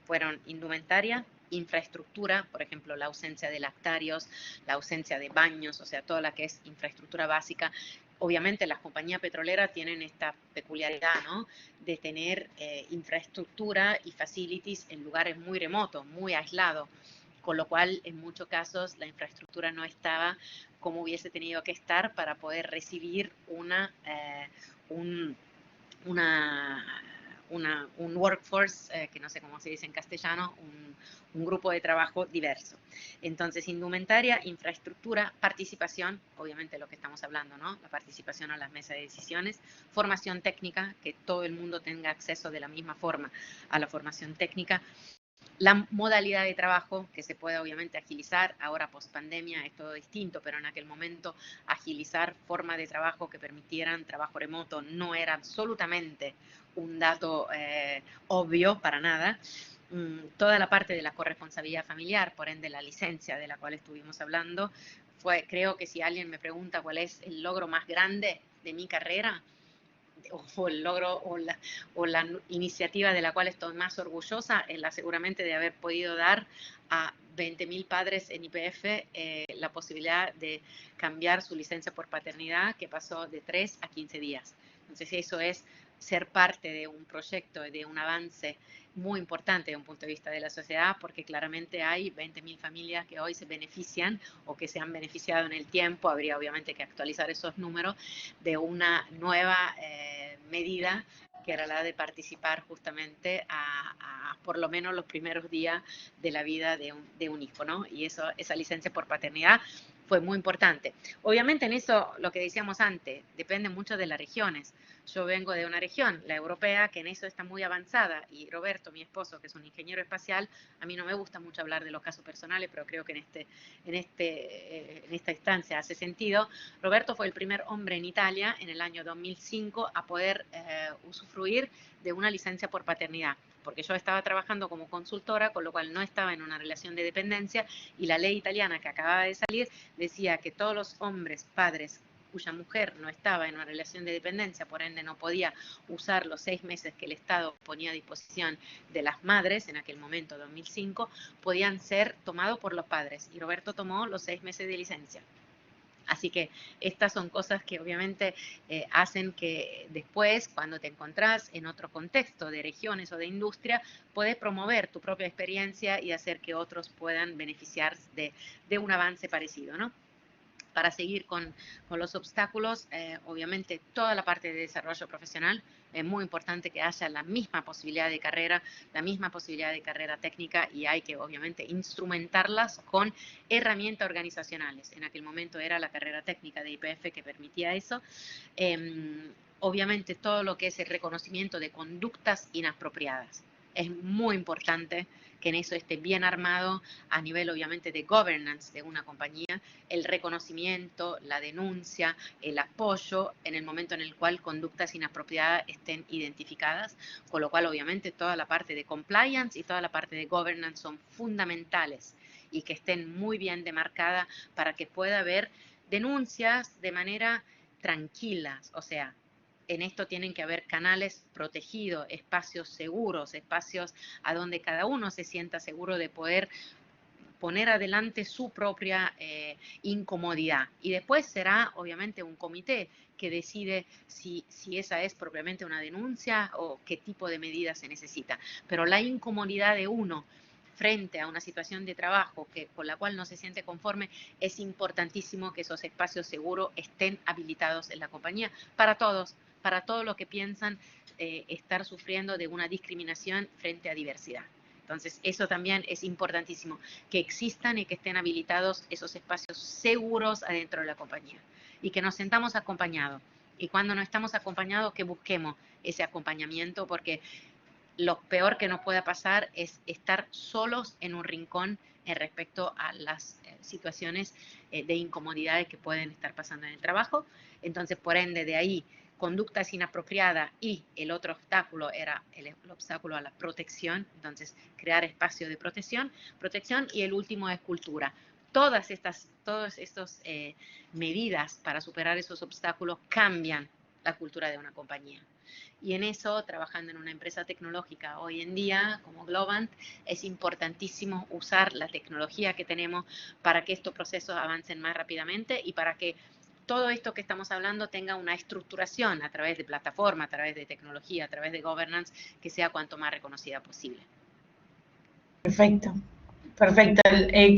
Speaker 2: fueron indumentaria, infraestructura, por ejemplo, la ausencia de lactarios, la ausencia de baños, o sea, toda la que es infraestructura básica. Obviamente las compañías petroleras tienen esta peculiaridad, ¿no?, de tener infraestructura y facilities en lugares muy remotos, muy aislados, con lo cual en muchos casos la infraestructura no estaba como hubiese tenido que estar para poder recibir un workforce, que no sé cómo se dice en castellano, un grupo de trabajo diverso. Entonces, indumentaria, infraestructura, participación, obviamente lo que estamos hablando, ¿no?, la participación a las mesas de decisiones, formación técnica, que todo el mundo tenga acceso de la misma forma a la formación técnica, la modalidad de trabajo, que se puede obviamente agilizar, ahora post pandemia es todo distinto, pero en aquel momento agilizar formas de trabajo que permitieran trabajo remoto no era absolutamente un dato obvio para nada. Toda la parte de la corresponsabilidad familiar, por ende la licencia de la cual estuvimos hablando, creo que si alguien me pregunta cuál es el logro más grande de mi carrera, o el logro o la iniciativa de la cual estoy más orgullosa, es la seguramente de haber podido dar a 20.000 padres en YPF la posibilidad de cambiar su licencia por paternidad, que pasó de 3 a 15 días. Entonces eso es ser parte de un proyecto, de un avance muy importante desde un punto de vista de la sociedad, porque claramente hay 20.000 familias que hoy se benefician o que se han beneficiado en el tiempo. Habría obviamente que actualizar esos números de una nueva medida, que era la de participar justamente a por lo menos los primeros días de la vida de un hijo, ¿no? Y esa licencia por paternidad fue muy importante. Obviamente en eso, lo que decíamos antes, depende mucho de las regiones. Yo vengo de una región, la europea, que en eso está muy avanzada, y Roberto, mi esposo, que es un ingeniero espacial, a mí no me gusta mucho hablar de los casos personales, pero creo que en esta instancia hace sentido. Roberto fue el primer hombre en Italia en el año 2005 a poder usufruir de una licencia por paternidad, porque yo estaba trabajando como consultora, con lo cual no estaba en una relación de dependencia, y la ley italiana que acababa de salir decía que todos los hombres, padres, cuya mujer no estaba en una relación de dependencia, por ende no podía usar los 6 meses que el Estado ponía a disposición de las madres, en aquel momento 2005, podían ser tomados por los padres, y Roberto tomó los 6 meses de licencia. Así que estas son cosas que obviamente hacen que después, cuando te encontrás en otro contexto de regiones o de industria, puedes promover tu propia experiencia y hacer que otros puedan beneficiarse de un avance parecido, ¿no? Para seguir con los obstáculos, obviamente toda la parte de desarrollo profesional, es muy importante que haya la misma posibilidad de carrera, la misma posibilidad de carrera técnica, y hay que obviamente instrumentarlas con herramientas organizacionales. En aquel momento era la carrera técnica de YPF que permitía eso. Obviamente todo lo que es el reconocimiento de conductas inapropiadas. Es muy importante que en eso esté bien armado a nivel obviamente de governance de una compañía, el reconocimiento, la denuncia, el apoyo en el momento en el cual conductas inapropiadas estén identificadas, con lo cual obviamente toda la parte de compliance y toda la parte de governance son fundamentales, y que estén muy bien demarcadas para que pueda haber denuncias de manera tranquila. O sea, en esto tienen que haber canales protegidos, espacios seguros, espacios a donde cada uno se sienta seguro de poder poner adelante su propia incomodidad. Y después será obviamente un comité que decide si esa es propiamente una denuncia o qué tipo de medidas se necesita. Pero la incomodidad de uno frente a una situación de trabajo con la cual no se siente conforme, es importantísimo que esos espacios seguros estén habilitados en la compañía para todos los que piensan estar sufriendo de una discriminación frente a diversidad. Entonces, eso también es importantísimo, que existan y que estén habilitados esos espacios seguros adentro de la compañía, y que nos sentamos acompañados. Y cuando no estamos acompañados, que busquemos ese acompañamiento, porque lo peor que nos pueda pasar es estar solos en un rincón respecto a las situaciones de incomodidades que pueden estar pasando en el trabajo. Entonces, por ende, de ahí, conductas inapropiadas y el otro obstáculo era el obstáculo a la protección. Entonces, crear espacio de protección, y el último es cultura. Todas estas medidas para superar esos obstáculos cambian la cultura de una compañía. Y en eso, trabajando en una empresa tecnológica hoy en día, como Globant, es importantísimo usar la tecnología que tenemos para que estos procesos avancen más rápidamente y para que todo esto que estamos hablando tenga una estructuración a través de plataforma, a través de tecnología, a través de governance, que sea cuanto más reconocida posible.
Speaker 1: Perfecto, perfecto.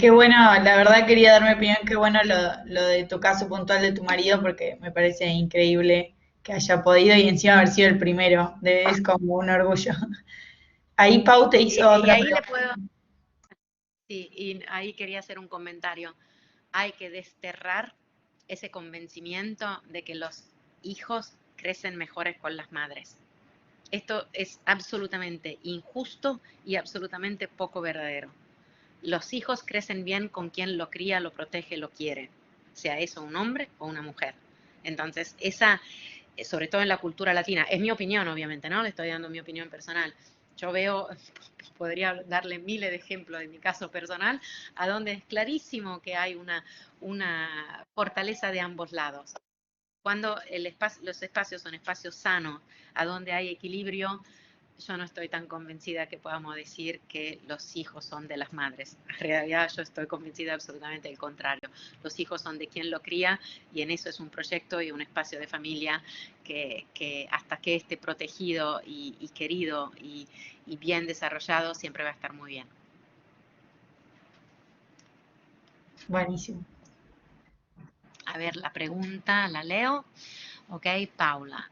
Speaker 1: Qué bueno, la verdad quería dar mi opinión, qué bueno lo de tu caso puntual de tu marido, porque me parece increíble que haya podido y encima haber sido el primero. Es como un orgullo. Ahí Pau te hizo otra pregunta.
Speaker 2: Sí, y ahí quería hacer un comentario. Hay que desterrar ese convencimiento de que los hijos crecen mejores con las madres. Esto es absolutamente injusto y absolutamente poco verdadero. Los hijos crecen bien con quien lo cría, lo protege, lo quiere, sea eso un hombre o una mujer. Entonces, sobre todo en la cultura latina, es mi opinión, obviamente, ¿no? Le estoy dando mi opinión personal. Yo veo, podría darle miles de ejemplos de mi caso personal, a donde es clarísimo que hay una fortaleza de ambos lados. Cuando los espacios son espacios sanos, a donde hay equilibrio, yo no estoy tan convencida que podamos decir que los hijos son de las madres. En realidad yo estoy convencida absolutamente del contrario. Los hijos son de quien lo cría y en eso es un proyecto y un espacio de familia que hasta que esté protegido y querido y bien desarrollado siempre va a estar muy bien.
Speaker 1: Buenísimo.
Speaker 2: A ver, la pregunta la leo. Ok, Paula.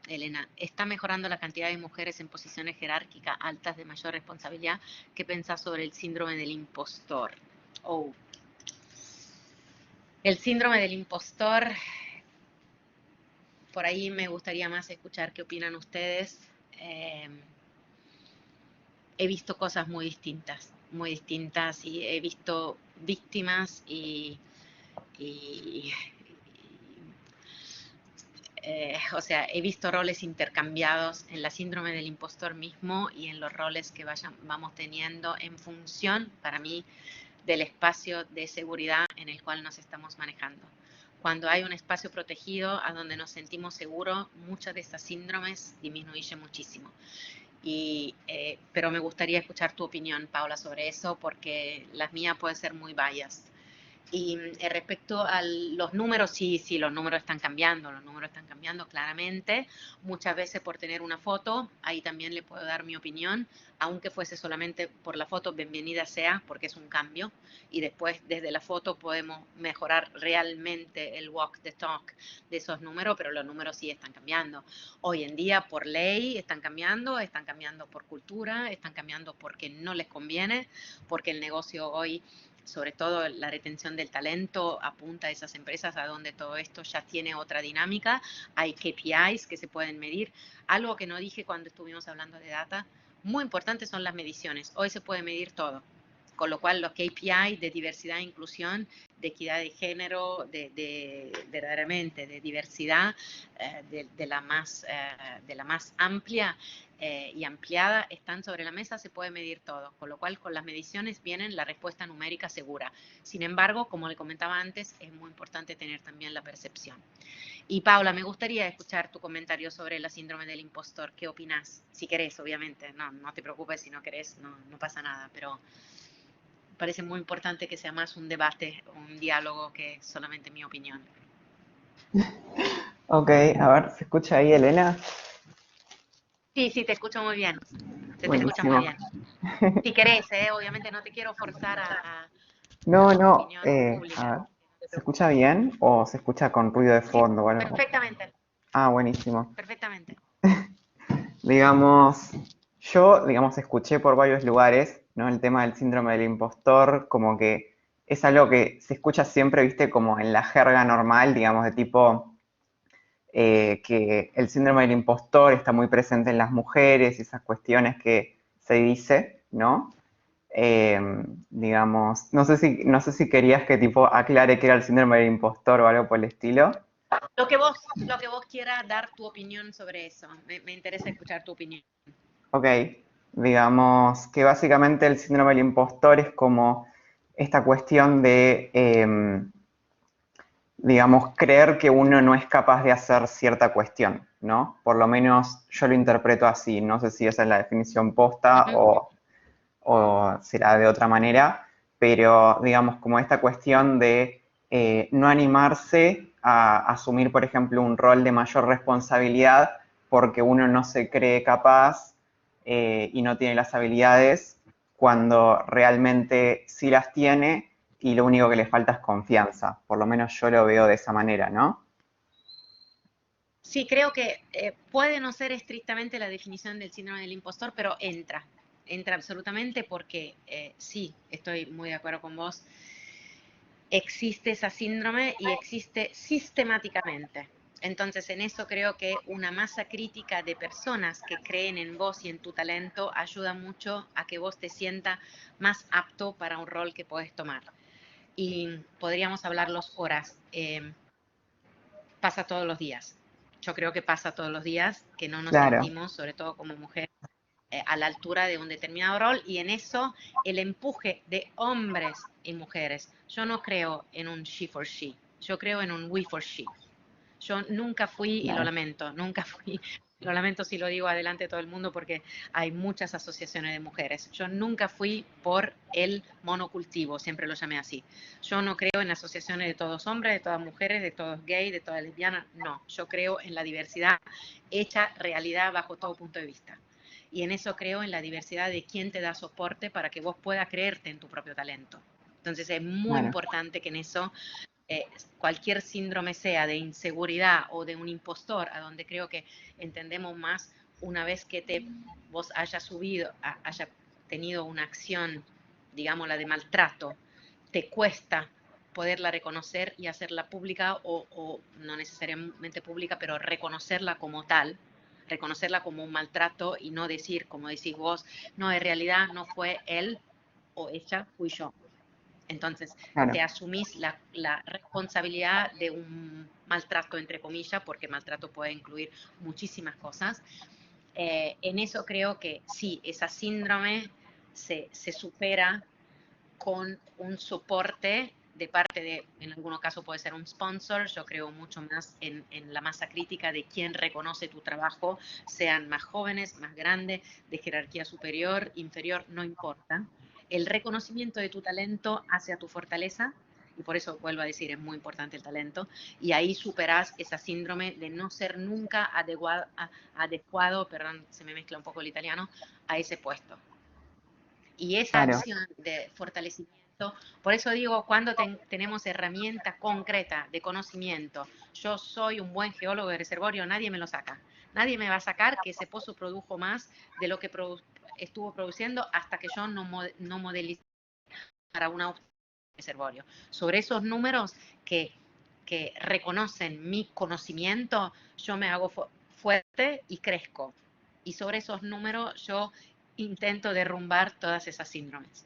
Speaker 2: Elena, ¿está mejorando la cantidad de mujeres en posiciones jerárquicas altas de mayor responsabilidad? ¿Qué pensás sobre el síndrome del impostor? Oh. El síndrome del impostor, por ahí me gustaría más escuchar qué opinan ustedes. He visto cosas muy distintas y he visto víctimas o sea, he visto roles intercambiados en la síndrome del impostor mismo y en los roles que vamos teniendo en función, para mí, del espacio de seguridad en el cual nos estamos manejando. Cuando hay un espacio protegido a donde nos sentimos seguros, muchas de estas síndromes disminuyen muchísimo. Pero me gustaría escuchar tu opinión, Paula, sobre eso, porque la mía puede ser muy biased. Y respecto a los números, sí, los números están cambiando claramente. Muchas veces por tener una foto, ahí también le puedo dar mi opinión, aunque fuese solamente por la foto, bienvenida sea, porque es un cambio. Y después, desde la foto, podemos mejorar realmente el walk the talk de esos números, pero los números sí están cambiando. Hoy en día, por ley, están cambiando por cultura, están cambiando porque no les conviene, porque el negocio hoy, sobre todo la retención del talento, apunta a esas empresas a donde todo esto ya tiene otra dinámica. Hay KPIs que se pueden medir. Algo que no dije cuando estuvimos hablando de data, muy importante son las mediciones. Hoy se puede medir todo. Con lo cual los KPI de diversidad e inclusión, de equidad de género, verdaderamente de diversidad, de la más amplia y ampliada, están sobre la mesa, se puede medir todo, con lo cual con las mediciones vienen la respuesta numérica segura. Sin embargo, como le comentaba antes, es muy importante tener también la percepción. Y Paula, me gustaría escuchar tu comentario sobre la síndrome del impostor. ¿Qué opinas? Si querés, obviamente, no te preocupes, si no querés, no pasa nada, pero parece muy importante que sea más un debate, un diálogo que solamente mi opinión.
Speaker 4: Ok, a ver, ¿se escucha ahí, Elena?
Speaker 2: Sí, te escucho muy bien. Te escucho muy bien. Si querés, obviamente no te quiero forzar a
Speaker 4: No,
Speaker 2: dar tu opinión
Speaker 4: a
Speaker 2: pública.
Speaker 4: ver, ¿se escucha bien o se escucha con ruido de fondo?
Speaker 2: Sí, perfectamente.
Speaker 4: Ah, buenísimo.
Speaker 2: Perfectamente.
Speaker 4: Digamos, yo, escuché por varios lugares, ¿no? El tema del síndrome del impostor, como que es algo que se escucha siempre, viste, como en la jerga normal, digamos, de tipo, que el síndrome del impostor está muy presente en las mujeres y esas cuestiones que se dice, ¿no? Digamos, no sé si querías que tipo aclare qué era el síndrome del impostor o algo por el estilo.
Speaker 2: Lo que vos quieras dar tu opinión sobre eso. Me interesa escuchar tu opinión.
Speaker 4: Ok, digamos que básicamente el síndrome del impostor es como esta cuestión de, digamos, creer que uno no es capaz de hacer cierta cuestión, ¿no? Por lo menos yo lo interpreto así, no sé si esa es la definición posta o será de otra manera, pero digamos como esta cuestión de no animarse a asumir, por ejemplo, un rol de mayor responsabilidad porque uno no se cree capaz y no tiene las habilidades cuando realmente sí las tiene y lo único que le falta es confianza. Por lo menos yo lo veo de esa manera, ¿no?
Speaker 2: Sí, creo que puede no ser estrictamente la definición del síndrome del impostor, pero entra absolutamente porque sí, estoy muy de acuerdo con vos. Existe esa síndrome y existe sistemáticamente. Entonces, en eso creo que una masa crítica de personas que creen en vos y en tu talento ayuda mucho a que vos te sientas más apto para un rol que podés tomar. Y podríamos hablarlos horas. Pasa todos los días. Yo creo que pasa todos los días, que no nos
Speaker 4: Claro,
Speaker 2: sentimos, sobre todo como mujer, a la altura de un determinado rol, y en eso el empuje de hombres y mujeres. Yo no creo en un she for she, yo creo en un we for she. Yo nunca fui, y lo
Speaker 4: claro,
Speaker 2: lamento, nunca fui, lo lamento si lo digo adelante de todo el mundo porque hay muchas asociaciones de mujeres. Yo nunca fui por el monocultivo, siempre lo llamé así. Yo no creo en asociaciones de todos hombres, de todas mujeres, de todos gays, de todas lesbianas, no. Yo creo en la diversidad hecha realidad bajo todo punto de vista. Y en eso creo en la diversidad de quién te da soporte para que vos puedas creerte en tu propio talento. Entonces es muy
Speaker 4: claro.
Speaker 2: importante que en eso cualquier síndrome sea de inseguridad o de un impostor, a donde creo que entendemos más una vez que vos hayas hayas tenido una acción, digamos la de maltrato, te cuesta poderla reconocer y hacerla pública o no necesariamente pública, pero reconocerla como tal, reconocerla como un maltrato y no decir, como decís vos, no, en realidad no fue él o ella, fui yo. Entonces,
Speaker 4: Claro.
Speaker 2: te asumís la responsabilidad de un maltrato, entre comillas, porque maltrato puede incluir muchísimas cosas. En eso creo que sí, esa síndrome se supera con un soporte de parte de, en algunos casos puede ser un sponsor. Yo creo mucho más en la masa crítica de quien reconoce tu trabajo, sean más jóvenes, más grandes, de jerarquía superior, inferior, no importa. El reconocimiento de tu talento hacia tu fortaleza, y por eso vuelvo a decir, es muy importante el talento, y ahí superás esa síndrome de no ser nunca adecuado, perdón, se me mezcla un poco el italiano, a ese puesto. Y esa
Speaker 4: Claro,
Speaker 2: acción de fortalecimiento, por eso digo, cuando tenemos herramientas concretas de conocimiento, yo soy un buen geólogo de reservorio, nadie me lo saca. Nadie me va a sacar que ese pozo produjo más de lo que estuvo produciendo hasta que yo no modelicé para un reservorio. Sobre esos números que reconocen mi conocimiento, yo me hago fuerte y crezco. Y sobre esos números yo intento derrumbar todas esas síndromes.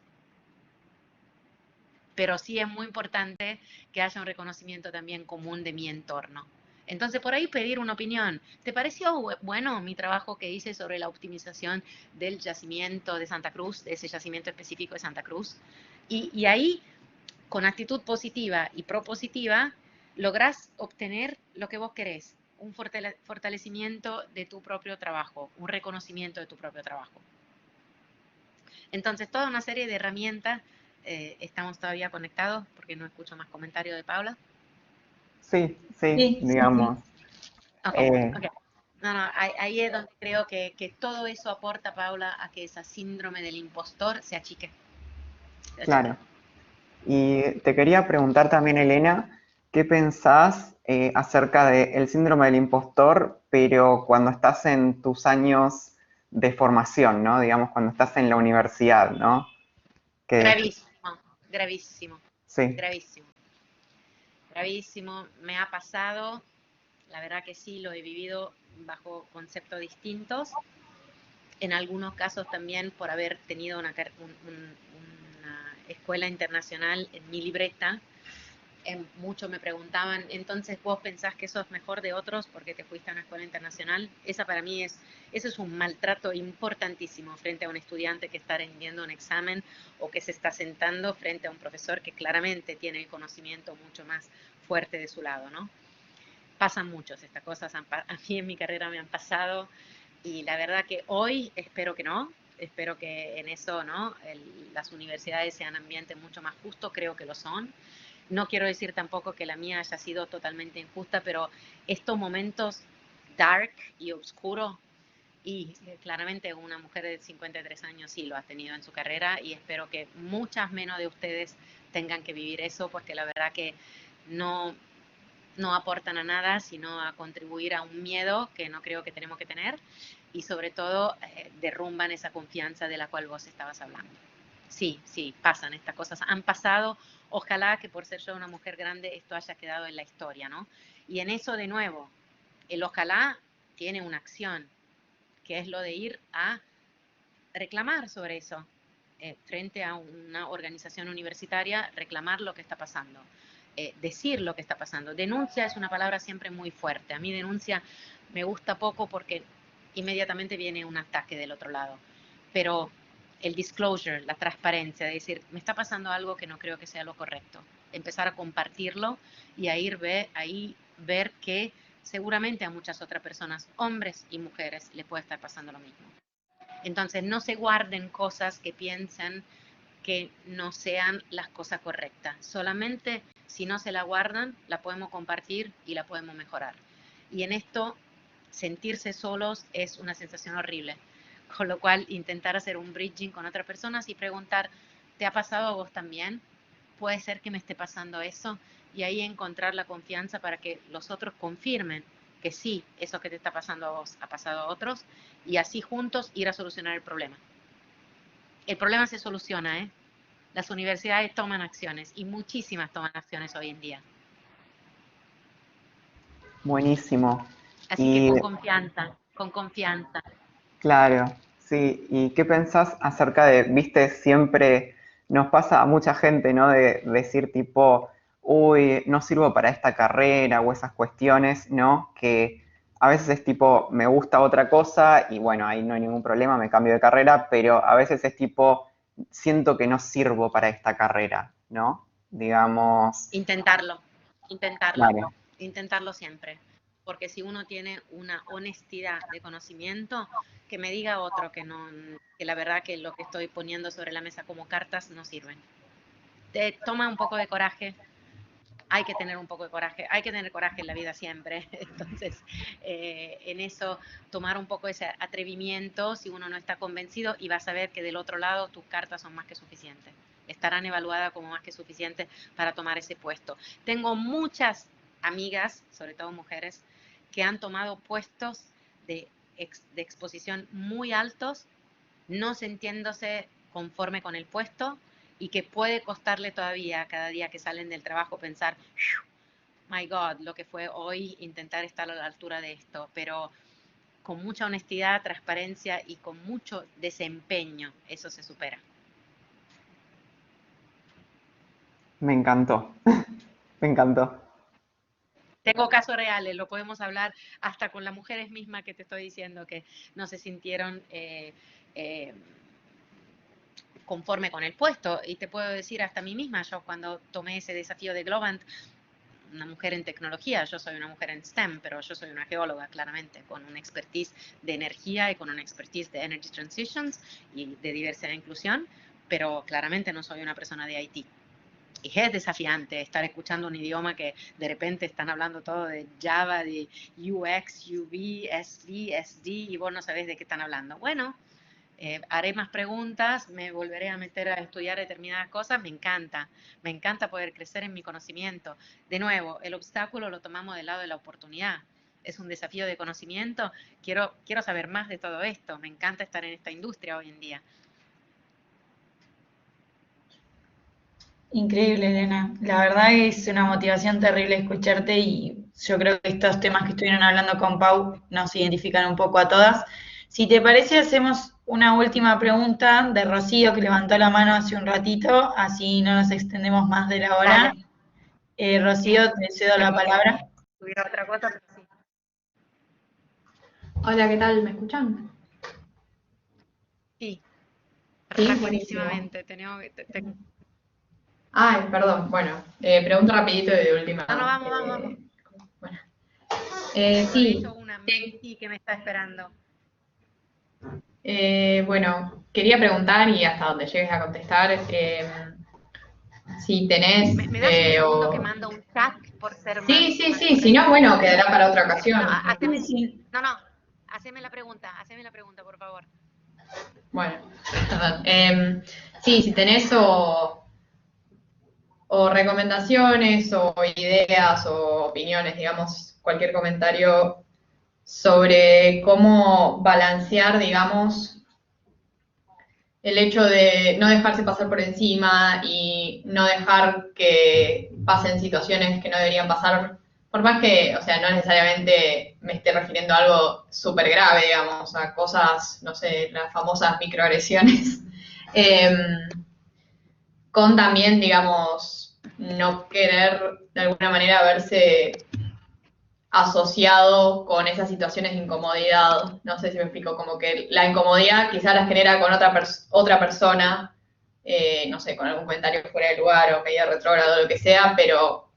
Speaker 2: Pero sí es muy importante que haya un reconocimiento también común de mi entorno. Entonces, por ahí pedir una opinión. ¿Te pareció bueno mi trabajo que hice sobre la optimización del yacimiento de Santa Cruz, de ese yacimiento específico de Santa Cruz? Y ahí, con actitud positiva y propositiva, lográs obtener lo que vos querés, un fortalecimiento de tu propio trabajo, un reconocimiento de tu propio trabajo. Entonces, toda una serie de herramientas. Estamos todavía conectados porque no escucho más comentarios de Paula.
Speaker 4: sí, sí,
Speaker 1: Sí, sí, sí.
Speaker 4: digamos.
Speaker 2: Ok,
Speaker 4: Eh,
Speaker 2: ok. No, no, ahí es donde creo que todo eso aporta, Paula, a que esa síndrome del impostor se achique. Se achique.
Speaker 4: claro. Y te quería preguntar también, Elena, ¿qué pensás acerca del síndrome del impostor, pero cuando estás en tus años de formación, ¿no? Digamos, cuando estás en la universidad, ¿no? Que,
Speaker 2: Gravísimo, gravísimo,
Speaker 4: sí,
Speaker 2: gravísimo, gravísimo. Me ha pasado La verdad que sí, lo he vivido bajo conceptos distintos. En algunos casos también por haber tenido una escuela internacional en mi libreta. Muchos me preguntaban, entonces vos pensás que sos mejor de otros porque te fuiste a una escuela internacional. Esa para mí eso es un maltrato importantísimo frente a un estudiante que está rindiendo un examen o que se está sentando frente a un profesor que claramente tiene el conocimiento mucho más fuerte de su lado, ¿no? Pasan muchos, estas cosas a mí en mi carrera me han pasado y la verdad que hoy espero que no. Espero que en eso, ¿no? Las universidades sean ambientes mucho más justos, creo que lo son. No quiero decir tampoco que la mía haya sido totalmente injusta, pero estos momentos dark y oscuros, y claramente una mujer de 53 años sí lo ha tenido en su carrera y espero que muchas menos de ustedes tengan que vivir eso, porque la verdad que no aportan a nada, sino a contribuir a un miedo que no creo que tenemos que tener y sobre todo derrumban esa confianza de la cual vos estabas hablando. Sí, pasan estas cosas, han pasado. Ojalá que por ser yo una mujer grande esto haya quedado en la historia, ¿no? Y en eso, de nuevo, el ojalá tiene una acción, que es lo de ir a reclamar sobre eso, frente a una organización universitaria, reclamar lo que está pasando, decir lo que está pasando. Denuncia es una palabra siempre muy fuerte. A mí denuncia me gusta poco porque inmediatamente viene un ataque del otro lado. Pero el disclosure, la transparencia, de decir, me está pasando algo que no creo que sea lo correcto. Empezar a compartirlo y ahí ver que seguramente a muchas otras personas, hombres y mujeres, les puede estar pasando lo mismo. Entonces, no se guarden cosas que piensen que no sean las cosas correctas. Solamente si no se la guardan, la podemos compartir y la podemos mejorar. Y en esto, sentirse solos es una sensación horrible. Con lo cual, intentar hacer un bridging con otras personas y preguntar, ¿te ha pasado a vos también? ¿Puede ser que me esté pasando eso? Y ahí encontrar la confianza para que los otros confirmen que sí, eso que te está pasando a vos ha pasado a otros, y así juntos ir a solucionar el problema. El problema se soluciona, ¿eh? Las universidades toman acciones y muchísimas toman acciones hoy en día.
Speaker 4: Buenísimo.
Speaker 2: Así que con confianza, con confianza.
Speaker 4: Claro, sí. ¿Y qué pensás acerca de, viste, siempre nos pasa a mucha gente, ¿no? De decir tipo, uy, no sirvo para esta carrera o esas cuestiones, ¿no? Que a veces es tipo, me gusta otra cosa y bueno, ahí no hay ningún problema, me cambio de carrera, pero a veces es tipo, siento que no sirvo para esta carrera, ¿no? Digamos,
Speaker 2: Intentarlo
Speaker 4: claro.
Speaker 2: siempre. Porque si uno tiene una honestidad de conocimiento, que me diga otro que no, que la verdad que lo que estoy poniendo sobre la mesa como cartas no sirven. Toma un poco de coraje. Hay que tener un poco de coraje, hay que tener coraje en la vida siempre. Entonces, en eso, tomar un poco ese atrevimiento si uno no está convencido, y vas a ver que del otro lado tus cartas son más que suficientes. Estarán evaluadas como más que suficientes para tomar ese puesto. Tengo muchas amigas, sobre todo mujeres, que han tomado puestos de exposición muy altos, no sintiéndose conforme con el puesto, y que puede costarle todavía cada día que salen del trabajo pensar, my God, lo que fue hoy intentar estar a la altura de esto, pero con mucha honestidad, transparencia y con mucho desempeño, eso se supera.
Speaker 4: Me encantó, me encantó.
Speaker 2: Tengo casos reales, lo podemos hablar hasta con las mujeres mismas que te estoy diciendo que no se sintieron conforme con el puesto. Y te puedo decir hasta a mí misma, yo cuando tomé ese desafío de Globant, una mujer en tecnología, yo soy una mujer en STEM, pero yo soy una geóloga claramente, con una expertise de energía y con una expertise de energy transitions y de diversidad e inclusión, pero claramente no soy una persona de IT. Y es desafiante estar escuchando un idioma que de repente están hablando todo de Java, de UX, UV, SV, SD, y vos no sabés de qué están hablando. Bueno, haré más preguntas, me volveré a meter a estudiar determinadas cosas, me encanta poder crecer en mi conocimiento. De nuevo, el obstáculo lo tomamos del lado de la oportunidad. Es un desafío de conocimiento, quiero saber más de todo esto, me encanta estar en esta industria hoy en día.
Speaker 1: Increíble, Elena. La verdad es una motivación terrible escucharte y yo creo que estos temas que estuvieron hablando con Pau nos identifican un poco a todas. Si te parece, hacemos una última pregunta de Rocío, que levantó la mano hace un ratito, así no nos extendemos más de la hora.
Speaker 2: Dale.
Speaker 1: Rocío, te cedo la
Speaker 2: Tengo que
Speaker 1: palabra.
Speaker 2: subir a otra cosa, pero sí.
Speaker 3: Hola, ¿qué tal? ¿Me escuchan?
Speaker 2: Sí,
Speaker 3: Sí, buenísimo.
Speaker 2: rapidísimamente. Tenemos
Speaker 3: Ay, perdón, bueno, pregunta rapidito y de última.
Speaker 2: No, vamos.
Speaker 3: Bueno,
Speaker 2: Tengo de
Speaker 3: sí,
Speaker 2: hecho una Messi que me está esperando.
Speaker 3: bueno, quería preguntar y hasta donde llegues a contestar, si tenés
Speaker 2: ¿Me das un segundo que mando un chat por ser más
Speaker 3: Sí, si no,
Speaker 2: correcta?
Speaker 3: bueno, quedará para otra ocasión.
Speaker 2: No,
Speaker 1: Sí, sí.
Speaker 2: haceme la pregunta, por favor.
Speaker 3: Bueno, perdón. Sí, si tenés o recomendaciones o ideas o opiniones, digamos, cualquier comentario sobre cómo balancear, digamos, el hecho de no dejarse pasar por encima y no dejar que pasen situaciones que no deberían pasar, por más que, o sea, no necesariamente me esté refiriendo a algo súper grave, digamos, a cosas, no sé, las famosas microagresiones, con también, digamos, no querer de alguna manera verse asociado con esas situaciones de incomodidad. No sé si me explico, como que la incomodidad quizás la genera con otra persona, no sé, con algún comentario fuera de lugar o caída retrógrado o lo que sea, pero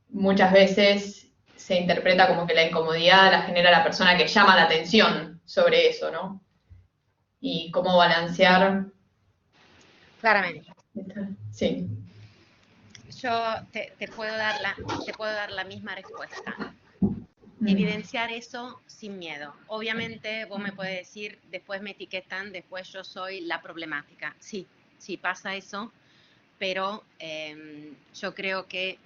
Speaker 3: muchas veces se interpreta como que la incomodidad la genera la persona que llama la atención sobre eso, ¿no? Y cómo balancear.
Speaker 2: Claramente.
Speaker 3: Sí.
Speaker 2: Yo te puedo dar la misma respuesta. Evidenciar eso sin miedo. Obviamente vos me puedes decir, después me etiquetan, después yo soy la problemática. Sí, sí pasa eso, pero yo creo que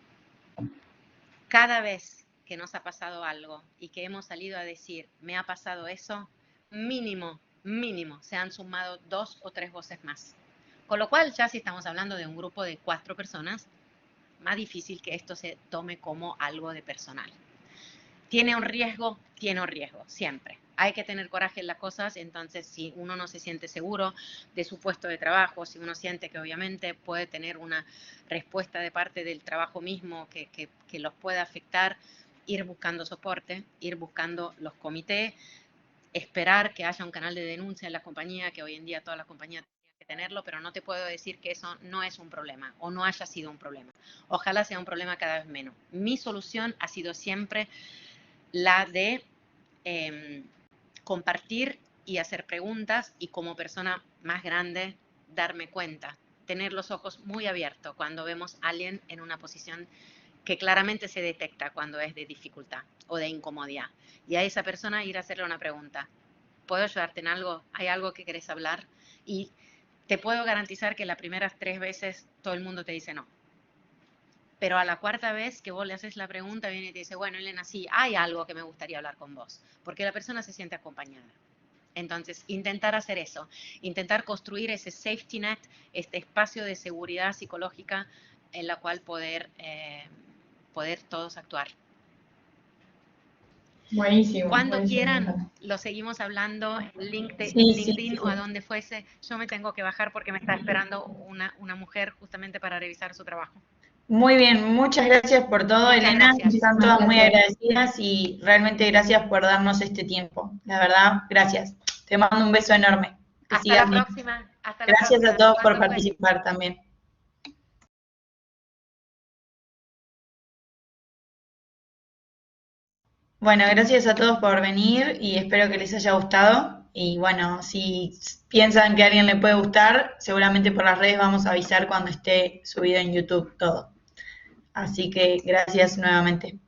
Speaker 2: cada vez que nos ha pasado algo y que hemos salido a decir, me ha pasado eso, mínimo, se han sumado 2 o 3 voces más. Con lo cual, ya si estamos hablando de un grupo de 4 personas, más difícil que esto se tome como algo de personal. ¿Tiene un riesgo? Tiene un riesgo, siempre. Hay que tener coraje en las cosas, entonces si uno no se siente seguro de su puesto de trabajo, si uno siente que obviamente puede tener una respuesta de parte del trabajo mismo que los pueda afectar, ir buscando soporte, ir buscando los comités, esperar que haya un canal de denuncia en la compañía, que hoy en día todas las compañías tienen que tenerlo, pero no te puedo decir que eso no es un problema o no haya sido un problema. Ojalá sea un problema cada vez menos. Mi solución ha sido siempre la de compartir y hacer preguntas y como persona más grande darme cuenta, tener los ojos muy abiertos cuando vemos a alguien en una posición que claramente se detecta cuando es de dificultad o de incomodidad. Y a esa persona ir a hacerle una pregunta. ¿Puedo ayudarte en algo? ¿Hay algo que querés hablar? Y te puedo garantizar que las primeras 3 veces todo el mundo te dice no. Pero a la cuarta vez que vos le haces la pregunta, viene y te dice, bueno, Elena, sí, hay algo que me gustaría hablar con vos, porque la persona se siente acompañada. Entonces, intentar hacer eso, intentar construir ese safety net, este espacio de seguridad psicológica en la cual poder todos actuar.
Speaker 3: Buenísimo.
Speaker 2: Cuando
Speaker 3: buenísimo.
Speaker 2: quieran, lo seguimos hablando en
Speaker 1: Sí,
Speaker 2: LinkedIn
Speaker 1: sí.
Speaker 2: o a donde fuese. Yo me tengo que bajar porque me está esperando una mujer justamente para revisar su trabajo.
Speaker 1: Muy bien, muchas gracias por todo,
Speaker 2: Muchas
Speaker 1: Elena.
Speaker 2: gracias.
Speaker 1: Están todas muy agradecidas y realmente gracias por darnos este tiempo. La verdad, gracias. Te mando un beso enorme. Que
Speaker 2: Hasta la
Speaker 1: sigas bien.
Speaker 2: próxima. Hasta la
Speaker 1: Gracias
Speaker 2: próxima.
Speaker 1: a todos por
Speaker 2: ¿Cuándo fue?
Speaker 1: participar también. Bueno, gracias a todos por venir y espero que les haya gustado. Y bueno, si piensan que a alguien le puede gustar, seguramente por las redes vamos a avisar cuando esté subido en YouTube todo. Así que gracias nuevamente.